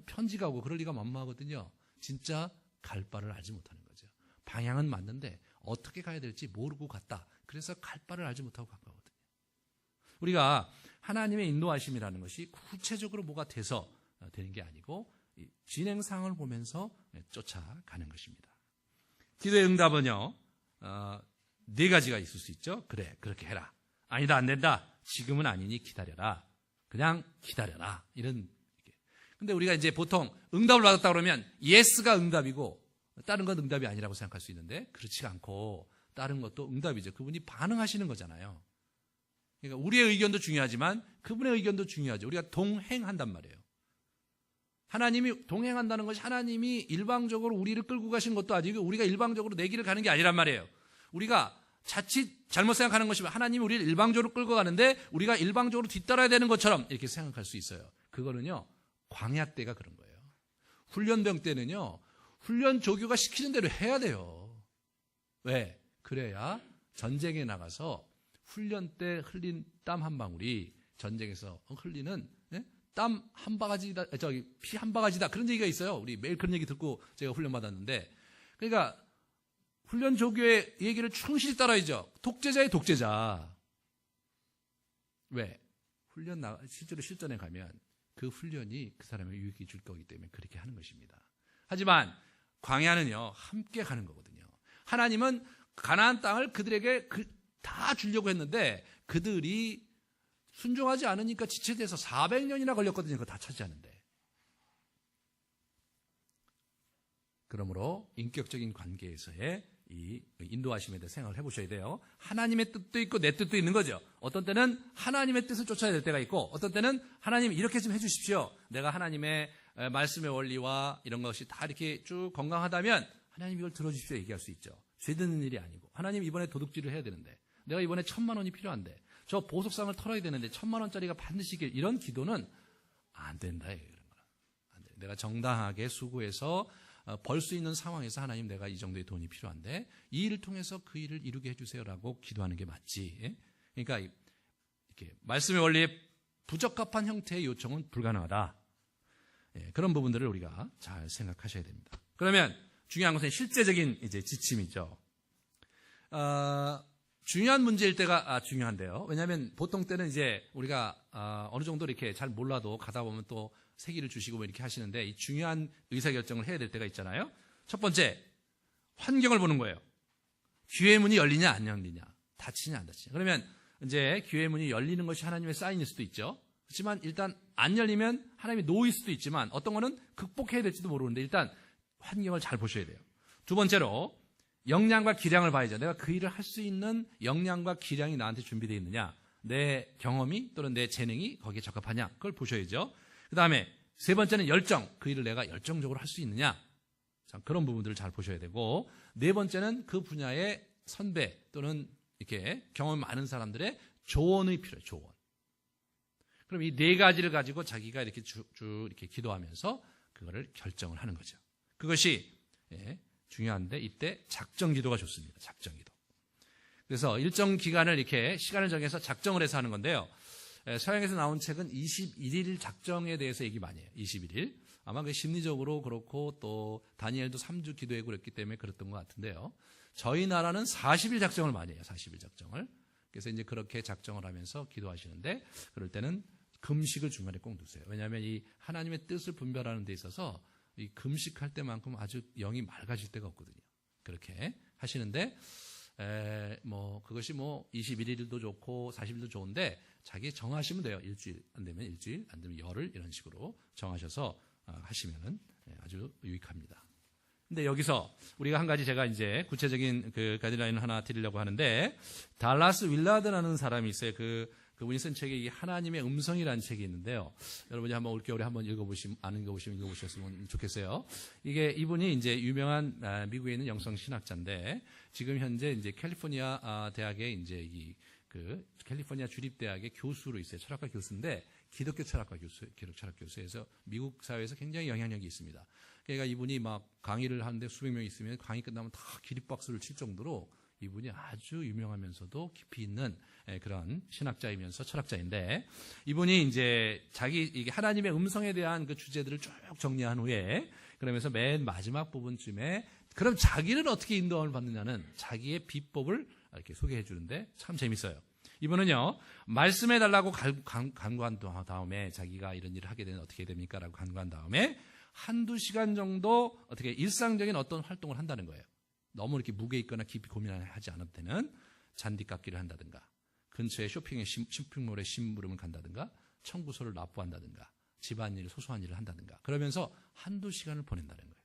편지가 오고 그럴 리가 만무하거든요. 진짜 갈 바를 알지 못하는 거죠. 방향은 맞는데 어떻게 가야 될지 모르고 갔다. 그래서 갈 바를 알지 못하고 간 거거든요. 우리가 하나님의 인도하심이라는 것이 구체적으로 뭐가 돼서 되는 게 아니고 진행상을 보면서 쫓아가는 것입니다. 기도의 응답은요, 네 가지가 있을 수 있죠. 그래, 그렇게 해라. 아니다, 안 된다. 지금은 아니니 기다려라. 그냥 기다려라. 이런. 근데 우리가 이제 보통 응답을 받았다 그러면 예스가 응답이고 다른 건 응답이 아니라고 생각할 수 있는데, 그렇지가 않고 다른 것도 응답이죠. 그분이 반응하시는 거잖아요. 그러니까 우리의 의견도 중요하지만 그분의 의견도 중요하죠. 우리가 동행한단 말이에요. 하나님이 동행한다는 것이 하나님이 일방적으로 우리를 끌고 가신 것도 아니고 우리가 일방적으로 내 길을 가는 게 아니란 말이에요. 우리가 자칫 잘못 생각하는 것이면 하나님이 우리를 일방적으로 끌고 가는데 우리가 일방적으로 뒤따라야 되는 것처럼 이렇게 생각할 수 있어요. 그거는요, 광야 때가 그런 거예요. 훈련병 때는요, 훈련 조교가 시키는 대로 해야 돼요. 왜? 그래야 전쟁에 나가서 훈련 때 흘린 땀 한 방울이 전쟁에서 흘리는 땀 한 바가지다, 피 한 바가지다, 그런 얘기가 있어요. 우리 매일 그런 얘기 듣고 제가 훈련 받았는데, 그러니까 훈련 조교의 얘기를 충실히 따라야죠. 독재자의 독재자. 왜? 실제로 실전에 가면 그 훈련이 그 사람에게 유익이 줄 거기 때문에 그렇게 하는 것입니다. 하지만 광야는요, 함께 가는 거거든요. 하나님은 가나안 땅을 그들에게 다 주려고 했는데 그들이 순종하지 않으니까 지체돼서 400년이나 걸렸거든요. 그거 다 차지하는데. 그러므로 인격적인 관계에서의 이 인도하심에 대해 생각을 해보셔야 돼요. 하나님의 뜻도 있고 내 뜻도 있는 거죠. 어떤 때는 하나님의 뜻을 쫓아야 될 때가 있고, 어떤 때는 하나님 이렇게 좀 해주십시오. 내가 하나님의 말씀의 원리와 이런 것이 다 이렇게 쭉 건강하다면 하나님 이걸 들어주십시오 얘기할 수 있죠. 죄 듣는 일이 아니고 하나님 이번에 도둑질을 해야 되는데 내가 이번에 1,000만 원이 필요한데 저 보석상을 털어야 되는데 1,000만 원짜리가 반드시 이런 기도는 안 된다. 이런 거는 안 돼. 내가 정당하게 수고해서 벌 수 있는 상황에서 하나님 내가 이 정도의 돈이 필요한데 이 일을 통해서 그 일을 이루게 해주세요라고 기도하는 게 맞지. 그러니까 이렇게 말씀의 원리에 부적합한 형태의 요청은 불가능하다. 그런 부분들을 우리가 잘 생각하셔야 됩니다. 그러면 중요한 것은 실제적인 이제 지침이죠. 중요한 문제일 때가 중요한데요. 왜냐하면 보통 때는 이제 우리가 어느 정도 이렇게 잘 몰라도 가다 보면 또 세기를 주시고 뭐 이렇게 하시는데 이 중요한 의사결정을 해야 될 때가 있잖아요. 첫 번째, 환경을 보는 거예요. 기회의 문이 열리냐 안 열리냐, 닫히냐 안 닫히냐. 그러면 이제 기회의 문이 열리는 것이 하나님의 사인일 수도 있죠. 그렇지만 일단 안 열리면 하나님의 노일 수도 있지만 어떤 거는 극복해야 될지도 모르는데 일단 환경을 잘 보셔야 돼요. 두 번째로 역량과 기량을 봐야죠. 내가 그 일을 할 수 있는 역량과 기량이 나한테 준비되어 있느냐, 내 경험이 또는 내 재능이 거기에 적합하냐, 그걸 보셔야죠. 그 다음에 세 번째는 열정, 그 일을 내가 열정적으로 할 수 있느냐, 그런 부분들을 잘 보셔야 되고, 네 번째는 그 분야의 선배 또는 이렇게 경험 많은 사람들의 조언이 필요해요. 조언. 그럼 이 네 가지를 가지고 자기가 이렇게 쭉 이렇게 기도하면서 그거를 결정을 하는 거죠. 그것이 중요한데 이때 작정 기도가 좋습니다. 작정 기도. 그래서 일정 기간을 이렇게 시간을 정해서 작정을 해서 하는 건데요. 서양에서 나온 책은 21일 작정에 대해서 얘기 많이 해요. 21일. 아마 그 심리적으로 그렇고 또 다니엘도 3주 기도하고 그랬기 때문에 그랬던 것 같은데요. 저희 나라는 40일 작정을 많이 해요. 40일 작정을. 그래서 이제 그렇게 작정을 하면서 기도하시는데 그럴 때는 금식을 중간에 꼭 두세요. 왜냐하면 이 하나님의 뜻을 분별하는 데 있어서 이 금식할 때만큼 아주 영이 맑아질 때가 없거든요. 그렇게 하시는데 그것이 21일도 좋고 40일도 좋은데 자기 정하시면 돼요. 일주일 안 되면 일주일, 안 되면 열흘 이런 식으로 정하셔서 하시면 아주 유익합니다. 근데 여기서 우리가 한 가지 제가 이제 구체적인 그 가이드라인을 하나 드리려고 하는데 달라스 윌라드라는 사람이 있어요. 그분이 쓴 책에 이 하나님의 음성이라는 책이 있는데요. 여러분이 한번 올겨울에 한번 안 읽어보셨으면 좋겠어요. 이분이 이제 유명한 미국에 있는 영성 신학자인데 지금 현재 이제 캘리포니아 대학에 이제 캘리포니아 주립대학의 교수로 있어요. 철학과 교수인데 기독교 철학과 교수에서 미국 사회에서 굉장히 영향력이 있습니다. 그러니까 이분이 막 강의를 하는데 수백 명 있으면 강의 끝나면 다 기립박수를 칠 정도로 이분이 아주 유명하면서도 깊이 있는 그런 신학자이면서 철학자인데 이분이 이제 이게 하나님의 음성에 대한 그 주제들을 쭉 정리한 후에 그러면서 맨 마지막 부분쯤에 그럼 자기는 어떻게 인도함을 받느냐는 자기의 비법을 이렇게 소개해 주는데 참 재밌어요. 이분은요, 말씀해 달라고 간구한 다음에 자기가 이런 일을 하게 되면 어떻게 됩니까? 라고 간구한 다음에 한두 시간 정도 어떻게 일상적인 어떤 활동을 한다는 거예요. 너무 이렇게 무게 있거나 깊이 고민하지 않을 때는 잔디깎기를 한다든가 근처에 쇼핑몰에 심부름을 간다든가 청구서를 납부한다든가 집안일, 소소한 일을 한다든가 그러면서 한두 시간을 보낸다는 거예요.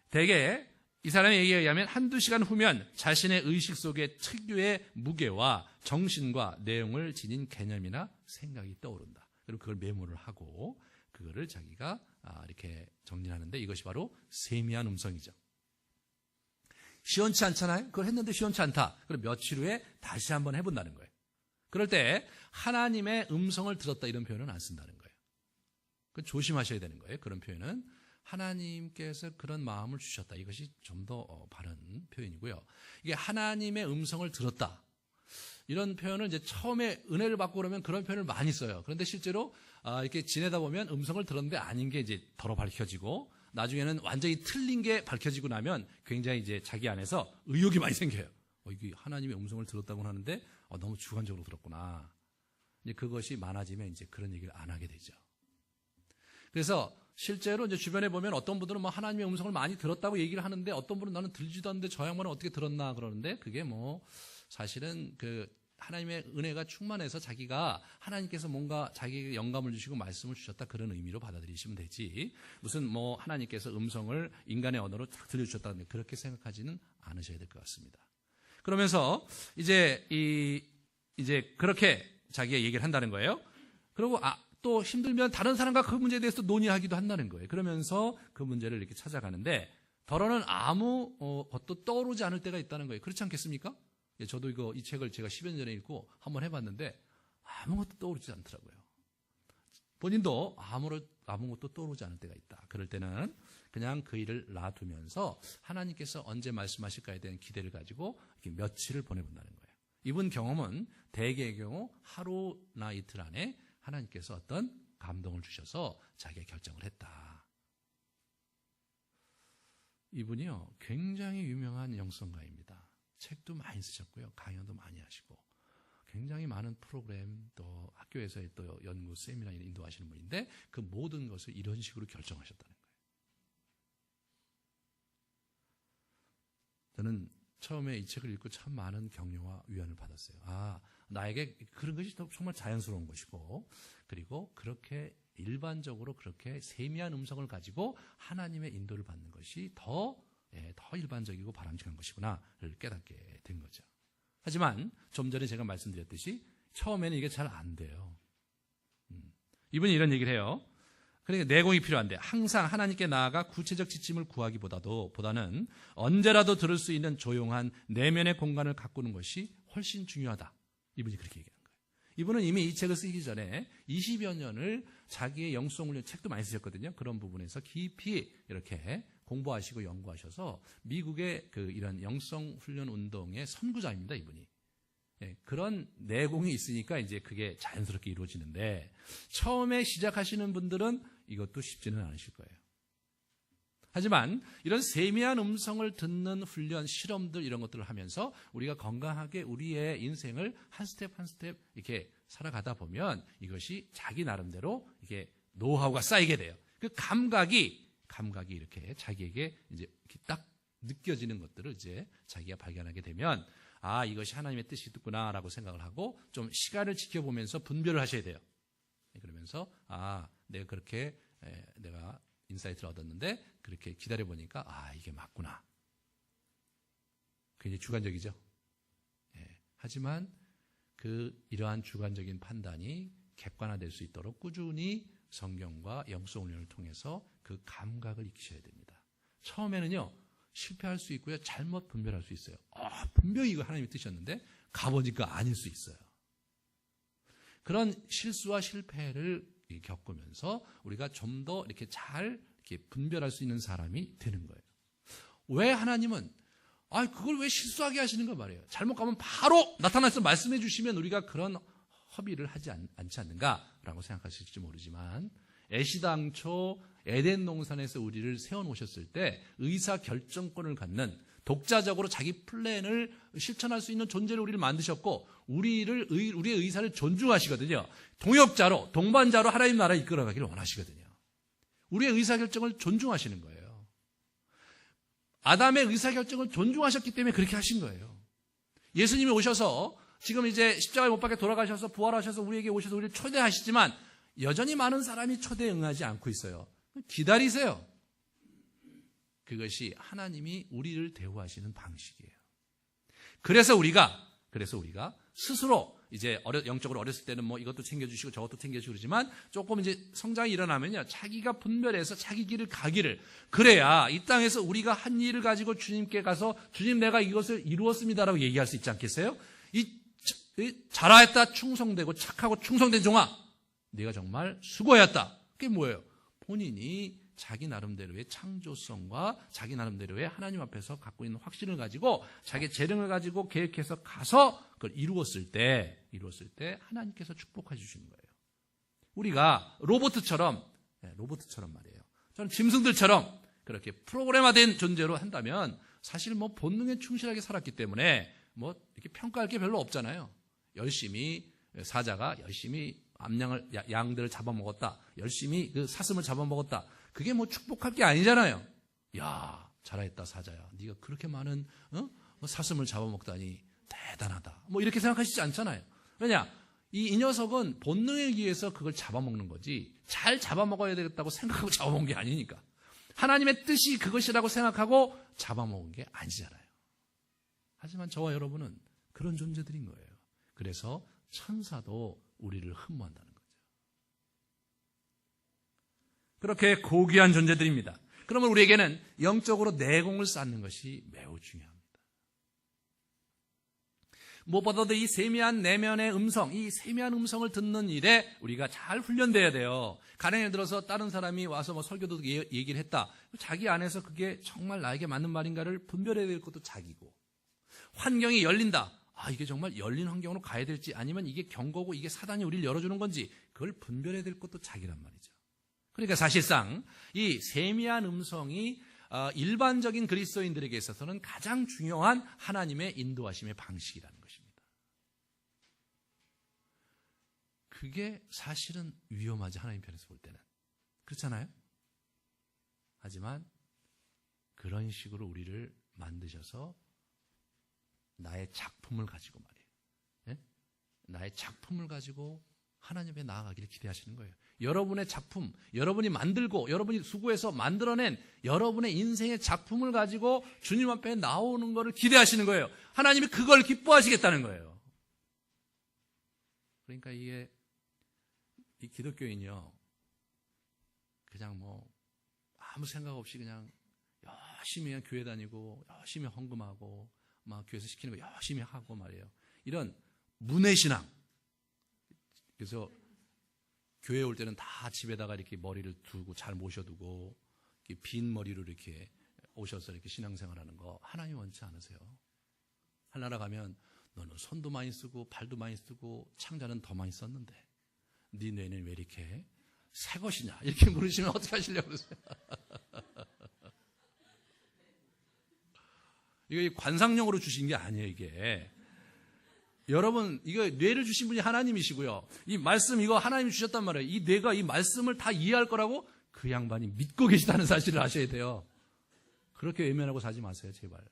대개 이 사람의 얘기에 의하면 한두 시간 후면 자신의 의식 속에 특유의 무게와 정신과 내용을 지닌 개념이나 생각이 떠오른다. 그리고 그걸 메모를 하고 그거를 자기가 이렇게 정리하는데 이것이 바로 세미한 음성이죠. 시원치 않잖아요? 그걸 했는데 시원치 않다. 그럼 며칠 후에 다시 한번 해본다는 거예요. 그럴 때 하나님의 음성을 들었다 이런 표현은 안 쓴다는 거예요. 그 조심하셔야 되는 거예요. 그런 표현은 하나님께서 그런 마음을 주셨다. 이것이 좀 더 바른 표현이고요. 이게 하나님의 음성을 들었다. 이런 표현을 이제 처음에 은혜를 받고 그러면 그런 표현을 많이 써요. 그런데 실제로 이렇게 지내다 보면 음성을 들었는데 아닌 게 이제 덜어 밝혀지고 나중에는 완전히 틀린 게 밝혀지고 나면 굉장히 이제 자기 안에서 의욕이 많이 생겨요. 이게 하나님의 음성을 들었다고 하는데 너무 주관적으로 들었구나. 이제 그것이 많아지면 이제 그런 얘기를 안 하게 되죠. 그래서 실제로 이제 주변에 보면 어떤 분들은 하나님의 음성을 많이 들었다고 얘기를 하는데 어떤 분은 나는 들리지도 않는데 저 양반은 어떻게 들었나 그러는데 그게 사실은 하나님의 은혜가 충만해서 자기가 하나님께서 뭔가 자기에게 영감을 주시고 말씀을 주셨다 그런 의미로 받아들이시면 되지 무슨 하나님께서 음성을 인간의 언어로 딱 들려주셨다는데 그렇게 생각하지는 않으셔야 될 것 같습니다. 그러면서 이제 그렇게 자기가 얘기를 한다는 거예요. 그리고 또 힘들면 다른 사람과 그 문제에 대해서 논의하기도 한다는 거예요. 그러면서 그 문제를 이렇게 찾아가는데 더러는 아무 것도 떠오르지 않을 때가 있다는 거예요. 그렇지 않겠습니까? 예, 저도 이 책을 제가 10여 년 전에 읽고 한번 해봤는데 아무것도 떠오르지 않더라고요. 본인도 아무것도 떠오르지 않을 때가 있다. 그럴 때는 그냥 그 일을 놔두면서 하나님께서 언제 말씀하실까에 대한 기대를 가지고 이렇게 며칠을 보내본다는 거예요. 이분 경험은 대개의 경우 하루나 이틀 안에 하나님께서 어떤 감동을 주셔서 자기가 결정을 했다. 이분이요, 굉장히 유명한 영성가입니다. 책도 많이 쓰셨고요. 강연도 많이 하시고 굉장히 많은 프로그램 또 학교에서의 또 연구 세미나를 인도하시는 분인데 그 모든 것을 이런 식으로 결정하셨다는 거예요. 저는 처음에 이 책을 읽고 참 많은 격려와 위안을 받았어요. 나에게 그런 것이 정말 자연스러운 것이고, 그리고 그렇게 일반적으로 그렇게 세미한 음성을 가지고 하나님의 인도를 받는 것이 더 일반적이고 바람직한 것이구나를 깨닫게 된 거죠. 하지만 좀 전에 제가 말씀드렸듯이 처음에는 이게 잘 안 돼요. 이분이 이런 얘기를 해요. 그러니까 내공이 필요한데 항상 하나님께 나아가 구체적 지침을 구하기보다는 언제라도 들을 수 있는 조용한 내면의 공간을 가꾸는 것이 훨씬 중요하다. 이분이 그렇게 얘기하는 거예요. 이분은 이미 이 책을 쓰기 전에 20여 년을 자기의 영성훈련, 책도 많이 쓰셨거든요. 그런 부분에서 깊이 이렇게 공부하시고 연구하셔서 미국의 이런 영성훈련 운동의 선구자입니다, 이분이. 예, 그런 내공이 있으니까 이제 그게 자연스럽게 이루어지는데 처음에 시작하시는 분들은 이것도 쉽지는 않으실 거예요. 하지만 이런 세미한 음성을 듣는 훈련, 실험들 이런 것들을 하면서 우리가 건강하게 우리의 인생을 한 스텝 한 스텝 이렇게 살아가다 보면 이것이 자기 나름대로 이게 노하우가 쌓이게 돼요. 그 감각이 이렇게 자기에게 이제 이렇게 딱 느껴지는 것들을 이제 자기가 발견하게 되면 이것이 하나님의 뜻이구나라고 생각을 하고 좀 시간을 지켜보면서 분별을 하셔야 돼요. 그러면서 내가 그렇게 내가 인사이트를 얻었는데 그렇게 기다려보니까 이게 맞구나. 굉장히 주관적이죠. 하지만 이러한 주관적인 판단이 객관화될 수 있도록 꾸준히 성경과 영성훈련을 통해서 그 감각을 익히셔야 됩니다. 처음에는요, 실패할 수 있고요, 잘못 분별할 수 있어요. 분명히 이거 하나님이 뜻이었는데 가보니까 아닐 수 있어요. 그런 실수와 실패를 겪으면서 우리가 좀 더 이렇게 잘 이렇게 분별할 수 있는 사람이 되는 거예요. 왜 하나님은 그걸 왜 실수하게 하시는가 말이에요. 잘못 가면 바로 나타나서 말씀해 주시면 우리가 그런 허비를 하지 않지 않는가라고 생각하실지 모르지만 애시당초 에덴 동산에서 우리를 세워놓으셨을 때 의사결정권을 갖는 독자적으로 자기 플랜을 실천할 수 있는 존재로 우리를 만드셨고 우리의 의사를 존중하시거든요. 동역자로, 동반자로 하나님 나라 이끌어가기를 원하시거든요. 우리의 의사결정을 존중하시는 거예요. 아담의 의사결정을 존중하셨기 때문에 그렇게 하신 거예요. 예수님이 오셔서 지금 이제 십자가에 못 박혀 돌아가셔서 부활하셔서 우리에게 오셔서 우리를 초대하시지만 여전히 많은 사람이 초대에 응하지 않고 있어요. 기다리세요. 그것이 하나님이 우리를 대우하시는 방식이에요. 그래서 우리가 스스로 이제 영적으로 어렸을 때는 뭐 이것도 챙겨주시고 저것도 챙겨주시고 그러지만 조금 이제 성장이 일어나면요, 자기가 분별해서 자기 길을 가기를, 그래야 이 땅에서 우리가 한 일을 가지고 주님께 가서 주님 내가 이것을 이루었습니다라고 얘기할 수 있지 않겠어요? 잘하였다, 충성되고 착하고 충성된 종아, 네가 정말 수고하였다. 그게 뭐예요? 본인이 자기 나름대로의 창조성과 자기 나름대로의 하나님 앞에서 갖고 있는 확신을 가지고 자기 재능을 가지고 계획해서 가서 그걸 이루었을 때 하나님께서 축복해 주시는 거예요. 우리가 로봇처럼 말이에요. 저는 짐승들처럼 그렇게 프로그램화된 존재로 한다면 사실 뭐 본능에 충실하게 살았기 때문에 뭐 이렇게 평가할 게 별로 없잖아요. 사자가 열심히 양들을 잡아먹었다. 열심히 그 사슴을 잡아먹었다. 그게 뭐 축복할 게 아니잖아요. 야, 잘했다 사자야. 네가 그렇게 많은 사슴을 잡아먹다니 대단하다. 뭐 이렇게 생각하시지 않잖아요. 왜냐? 이 녀석은 본능에 의해서 그걸 잡아먹는 거지 잘 잡아먹어야 되겠다고 생각하고 잡아먹은 게 아니니까. 하나님의 뜻이 그것이라고 생각하고 잡아먹은 게 아니잖아요. 하지만 저와 여러분은 그런 존재들인 거예요. 그래서 천사도 우리를 흠모한다는 거죠. 그렇게 고귀한 존재들입니다. 그러면 우리에게는 영적으로 내공을 쌓는 것이 매우 중요합니다. 무엇보다도 이 세미한 내면의 음성, 이 세미한 음성을 듣는 일에 우리가 잘 훈련돼야 돼요. 가령 예를 들어서 다른 사람이 와서 뭐 설교도 얘기를 했다. 자기 안에서 그게 정말 나에게 맞는 말인가를 분별해야 될 것도 자기고, 환경이 열린다. 이게 정말 열린 환경으로 가야 될지, 아니면 이게 경고고 이게 사단이 우리를 열어주는 건지, 그걸 분별해야 될 것도 자기란 말이죠. 그러니까 사실상 이 세미한 음성이 일반적인 그리스도인들에게 있어서는 가장 중요한 하나님의 인도하심의 방식이라는 것입니다. 그게 사실은 위험하지, 하나님 편에서 볼 때는. 그렇잖아요? 하지만 그런 식으로 우리를 만드셔서 나의 작품을 가지고 말이에요. 예? 나의 작품을 가지고 하나님 앞에 나아가기를 기대하시는 거예요. 여러분의 작품, 여러분이 만들고 여러분이 수고해서 만들어낸 여러분의 인생의 작품을 가지고 주님 앞에 나오는 것을 기대하시는 거예요. 하나님이 그걸 기뻐하시겠다는 거예요. 그러니까 이 기독교인이요, 그냥 뭐 아무 생각 없이 그냥 열심히 그냥 교회 다니고 열심히 헌금하고 막 교회에서 시키는 거 열심히 하고 말이에요. 이런 문외신앙. 그래서 교회 올 때는 다 집에다가 이렇게 머리를 두고 잘 모셔두고 이렇게 빈 머리로 이렇게 오셔서 이렇게 신앙생활하는 거 하나님 원치 않으세요. 하늘나라 가면 너는 손도 많이 쓰고 발도 많이 쓰고 창자는 더 많이 썼는데 네 뇌는 왜 이렇게 새 것이냐 이렇게 물으시면 어떻게 하시려고 그러세요? 이거 관상용으로 주신 게 아니에요. 이게 여러분, 이거 뇌를 주신 분이 하나님이시고요, 이 말씀 이거 하나님이 주셨단 말이에요. 이 뇌가 이 말씀을 다 이해할 거라고 그 양반이 믿고 계시다는 사실을 아셔야 돼요. 그렇게 외면하고 살지 마세요, 제발.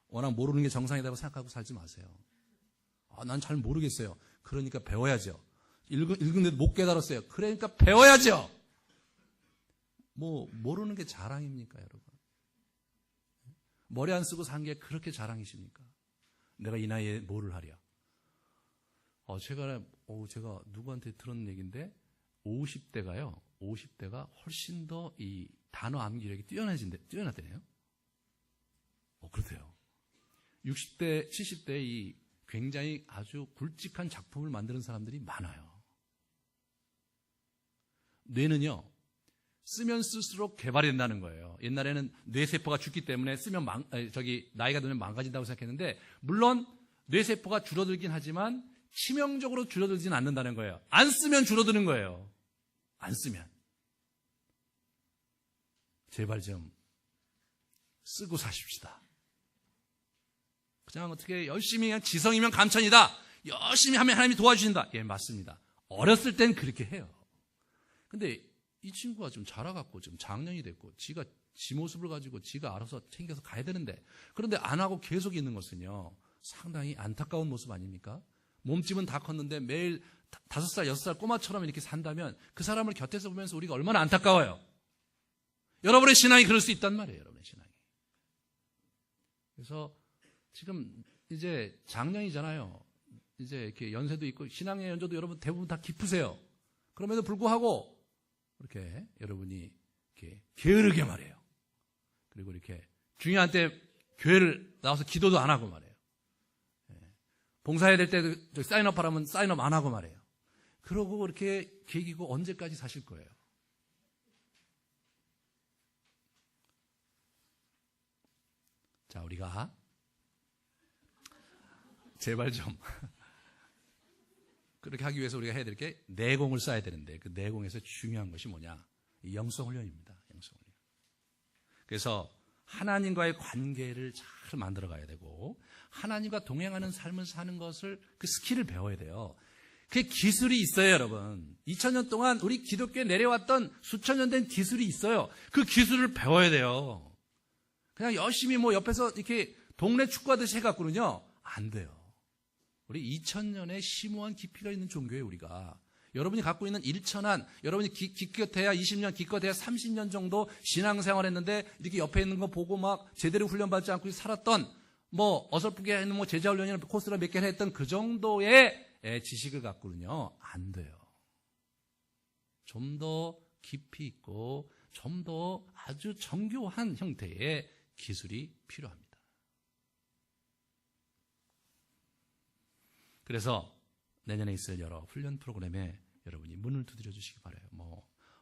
워낙 모르는 게 정상이라고 생각하고 살지 마세요. 난 잘 모르겠어요. 그러니까 배워야죠. 읽은데도 못 깨달았어요. 그러니까 배워야죠. 뭐 모르는 게 자랑입니까, 여러분? 머리 안 쓰고 산 게 그렇게 자랑이십니까? 내가 이 나이에 뭐를 하랴? 제가 누구한테 들은 얘기인데 50대가 훨씬 더 이 단어 암기력이 뛰어나대네요. 그렇대요. 60대, 70대 이 굉장히 아주 굵직한 작품을 만드는 사람들이 많아요. 뇌는요, 쓰면 쓸수록 개발이 된다는 거예요. 옛날에는 뇌세포가 죽기 때문에 쓰면 나이가 들면 망가진다고 생각했는데, 물론 뇌세포가 줄어들긴 하지만 치명적으로 줄어들진 않는다는 거예요. 안 쓰면 줄어드는 거예요. 안 쓰면. 제발 좀 쓰고 사십시다. 그냥 어떻게 열심히 그냥 지성이면 감천이다. 열심히 하면 하나님이 도와주신다. 예, 맞습니다. 어렸을 땐 그렇게 해요. 근데 이 친구가 좀 자라갖고 좀 장년이 됐고 지가 지 모습을 가지고 지가 알아서 챙겨서 가야 되는데, 그런데 안 하고 계속 있는 것은요, 상당히 안타까운 모습 아닙니까? 몸집은 다 컸는데 매일 5살, 6살 꼬마처럼 이렇게 산다면 그 사람을 곁에서 보면서 우리가 얼마나 안타까워요. 여러분의 신앙이 그럴 수 있단 말이에요. 여러분의 신앙이. 그래서 지금 이제 작년이잖아요. 이제 이렇게 연세도 있고 신앙의 연조도 여러분 대부분 다 깊으세요. 그럼에도 불구하고 이렇게 여러분이 이렇게 게으르게 말해요. 그리고 이렇게 중요한 때 교회를 나와서 기도도 안 하고 말해요. 봉사해야 될 때도 사인업 하라면 사인업 안 하고 말해요. 그러고 이렇게 계기고 언제까지 사실 거예요? 자, 우리가 제발 좀 그렇게 하기 위해서 우리가 해야 될 게 내공을 쌓아야 되는데, 그 내공에서 중요한 것이 뭐냐? 영성 훈련입니다. 영성 훈련. 그래서 하나님과의 관계를 잘 만들어 가야 되고, 하나님과 동행하는 삶을 사는 것을, 그 스킬을 배워야 돼요. 그 기술이 있어요, 여러분. 2000년 동안 우리 기독교에 내려왔던 수천 년 된 기술이 있어요. 그 기술을 배워야 돼요. 그냥 열심히 뭐 옆에서 이렇게 동네 축구하듯이 해갖고는요, 안 돼요. 우리 2000년의 심오한 깊이가 있는 종교예요, 우리가. 여러분이 갖고 있는 일천한, 여러분이 기껏해야 20년, 기껏해야 30년 정도 신앙생활 했는데, 이렇게 옆에 있는 거 보고 막 제대로 훈련받지 않고 살았던, 뭐, 어설프게 하는 뭐 제자훈련이나 코스를 몇 개를 했던 그 정도의 지식을 갖고는요, 안 돼요. 좀 더 깊이 있고 좀 더 아주 정교한 형태의 기술이 필요합니다. 그래서 내년에 있을 여러 훈련 프로그램에 여러분이 문을 두드려 주시기 바라요.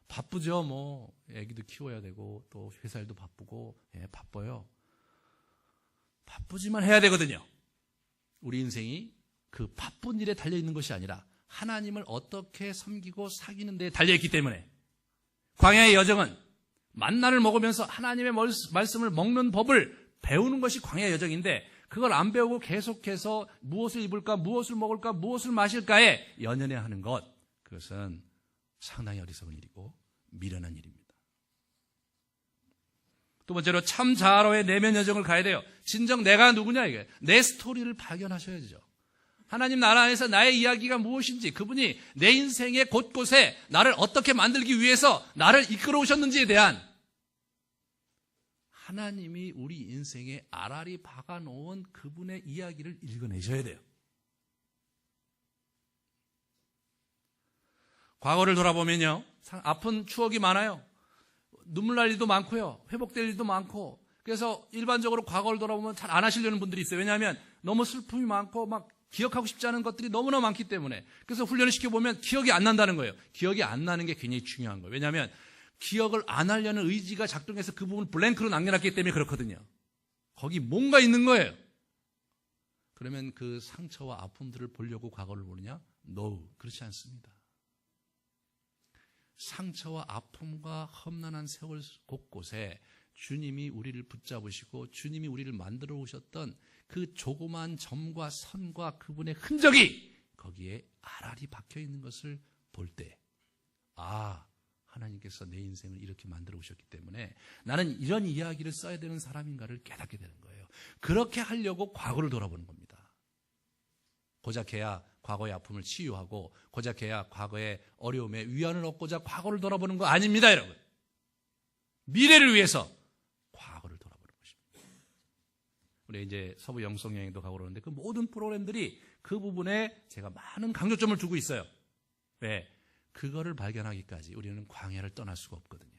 바쁘죠. 애기도 키워야 되고 또 회사 일도 바쁘고 바빠요. 바쁘지만 해야 되거든요. 우리 인생이 그 바쁜 일에 달려있는 것이 아니라 하나님을 어떻게 섬기고 사귀는 데에 달려있기 때문에 광야의 여정은 만나를 먹으면서 하나님의 말씀을 먹는 법을 배우는 것이 광야의 여정인데 그걸 안 배우고 계속해서 무엇을 입을까, 무엇을 먹을까, 무엇을 마실까에 연연해 하는 것, 그것은 상당히 어리석은 일이고 미련한 일입니다. 두 번째로 참 자아로의 내면 여정을 가야 돼요. 진정 내가 누구냐 이게. 내 스토리를 발견하셔야죠. 하나님 나라 안에서 나의 이야기가 무엇인지, 그분이 내 인생의 곳곳에 나를 어떻게 만들기 위해서 나를 이끌어 오셨는지에 대한 하나님이 우리 인생에 알알이 박아놓은 그분의 이야기를 읽어내셔야 돼요. 과거를 돌아보면요, 아픈 추억이 많아요. 눈물 날 일도 많고요. 회복될 일도 많고. 그래서 일반적으로 과거를 돌아보면 잘 안 하시려는 분들이 있어요. 왜냐하면 너무 슬픔이 많고 막 기억하고 싶지 않은 것들이 너무나 많기 때문에. 그래서 훈련을 시켜보면 기억이 안 난다는 거예요. 기억이 안 나는 게 굉장히 중요한 거예요. 왜냐하면 기억을 안 하려는 의지가 작동해서 그 부분을 블랭크로 남겨놨기 때문에 그렇거든요. 거기 뭔가 있는 거예요. 그러면 그 상처와 아픔들을 보려고 과거를 보느냐? No, 그렇지 않습니다. 상처와 아픔과 험난한 세월 곳곳에 주님이 우리를 붙잡으시고 주님이 우리를 만들어 오셨던 그 조그만 점과 선과 그분의 흔적이 거기에 알알이 박혀 있는 것을 볼 때, 하나님께서 내 인생을 이렇게 만들어 오셨기 때문에 나는 이런 이야기를 써야 되는 사람인가를 깨닫게 되는 거예요. 그렇게 하려고 과거를 돌아보는 겁니다. 고작 해야 과거의 아픔을 치유하고 고작 해야 과거의 어려움에 위안을 얻고자 과거를 돌아보는 거 아닙니다, 여러분. 미래를 위해서 과거를 돌아보는 것입니다. 우리 이제 서부 영성여행도 가고 그러는데 그 모든 프로그램들이 그 부분에 제가 많은 강조점을 두고 있어요. 왜? 그거를 발견하기까지 우리는 광야를 떠날 수가 없거든요.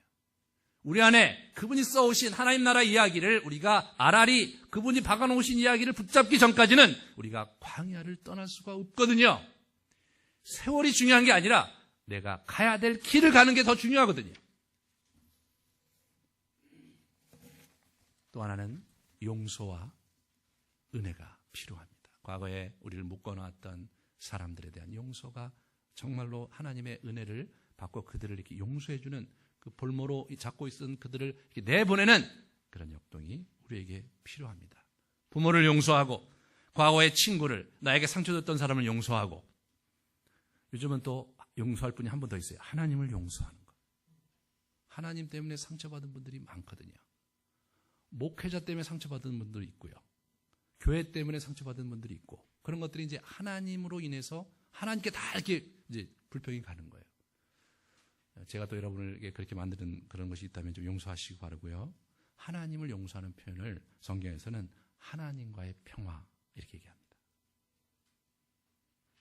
우리 안에 그분이 써오신 하나님 나라 이야기를 우리가 알알이 그분이 박아놓으신 이야기를 붙잡기 전까지는 우리가 광야를 떠날 수가 없거든요. 세월이 중요한 게 아니라 내가 가야 될 길을 가는 게 더 중요하거든요. 또 하나는 용서와 은혜가 필요합니다. 과거에 우리를 묶어놨던 사람들에 대한 용서가 정말로 하나님의 은혜를 받고 그들을 이렇게 용서해주는 그 볼모로 잡고 있던 그들을 이렇게 내보내는 그런 역동이 우리에게 필요합니다. 부모를 용서하고 과거의 친구를, 나에게 상처 줬던 사람을 용서하고, 요즘은 또 용서할 분이 한 분 더 있어요. 하나님을 용서하는 것. 하나님 때문에 상처받은 분들이 많거든요. 목회자 때문에 상처받은 분들이 있고요. 교회 때문에 상처받은 분들이 있고, 그런 것들이 이제 하나님으로 인해서 하나님께 다 이렇게 이제 불평이 가는 거예요. 제가 또 여러분에게 그렇게 만드는 그런 것이 있다면 좀 용서하시기 바라고요. 하나님을 용서하는 표현을 성경에서는 하나님과의 평화 이렇게 얘기합니다.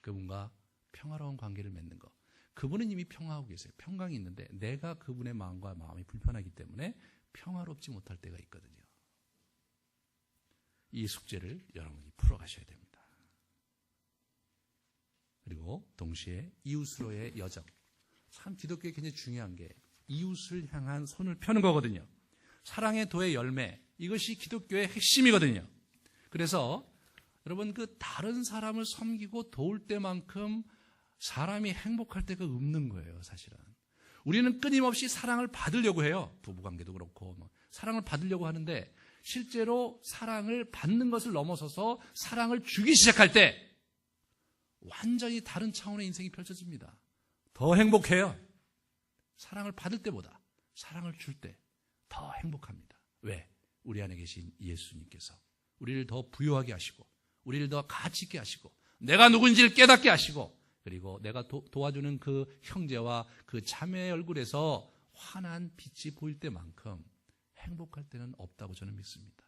그분과 평화로운 관계를 맺는 것. 그분은 이미 평화하고 계세요. 평강이 있는데 내가 그분의 마음과 마음이 불편하기 때문에 평화롭지 못할 때가 있거든요. 이 숙제를 여러분이 풀어가셔야 됩니다. 그리고 동시에 이웃으로의 여정. 참 기독교에 굉장히 중요한 게 이웃을 향한 손을 펴는 거거든요. 사랑의 도의 열매, 이것이 기독교의 핵심이거든요. 그래서 여러분, 그 다른 사람을 섬기고 도울 때만큼 사람이 행복할 때가 없는 거예요, 사실은. 우리는 끊임없이 사랑을 받으려고 해요. 부부관계도 그렇고 사랑을 받으려고 하는데 실제로 사랑을 받는 것을 넘어서서 사랑을 주기 시작할 때 완전히 다른 차원의 인생이 펼쳐집니다. 더 행복해요. 사랑을 받을 때보다 사랑을 줄 때 더 행복합니다. 왜? 우리 안에 계신 예수님께서 우리를 더 부유하게 하시고 우리를 더 가치 있게 하시고 내가 누군지를 깨닫게 하시고 그리고 내가 도와주는 그 형제와 그 자매의 얼굴에서 환한 빛이 보일 때만큼 행복할 때는 없다고 저는 믿습니다.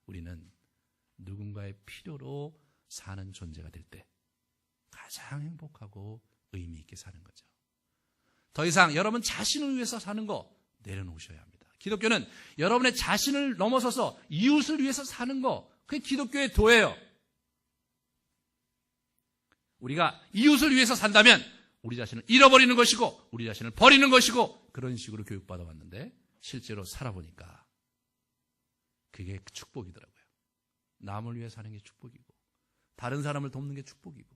우리는 누군가의 필요로 사는 존재가 될 때 가장 행복하고 의미 있게 사는 거죠. 더 이상 여러분 자신을 위해서 사는 거 내려놓으셔야 합니다. 기독교는 여러분의 자신을 넘어서서 이웃을 위해서 사는 거, 그게 기독교의 도예요. 우리가 이웃을 위해서 산다면 우리 자신을 잃어버리는 것이고 우리 자신을 버리는 것이고 그런 식으로 교육받아 왔는데 실제로 살아보니까 그게 축복이더라고요. 남을 위해 사는 게 축복이고 다른 사람을 돕는 게 축복이고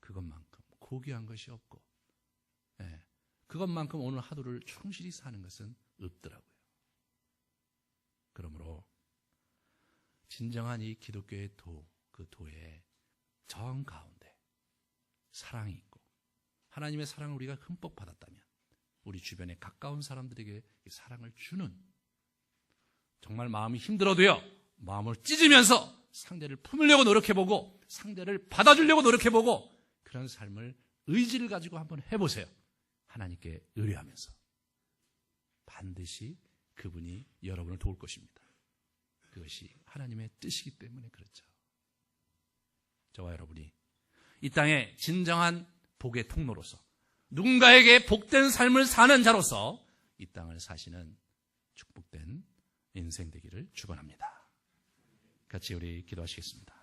그것만큼 고귀한 것이 없고 그것만큼 오늘 하루를 충실히 사는 것은 없더라고요. 그러므로 진정한 이 기독교의 도, 그 도의 정 가운데 사랑이 있고 하나님의 사랑을 우리가 흠뻑 받았다면 우리 주변에 가까운 사람들에게 이 사랑을 주는, 정말 마음이 힘들어도요 마음을 찢으면서 상대를 품으려고 노력해보고 상대를 받아주려고 노력해보고 그런 삶을 의지를 가지고 한번 해보세요. 하나님께 의뢰하면서 반드시 그분이 여러분을 도울 것입니다. 그것이 하나님의 뜻이기 때문에 그렇죠. 저와 여러분이 이 땅에 진정한 복의 통로로서 누군가에게 복된 삶을 사는 자로서 이 땅을 사시는 축복된 인생 되기를 축원합니다. 같이 우리 기도하시겠습니다.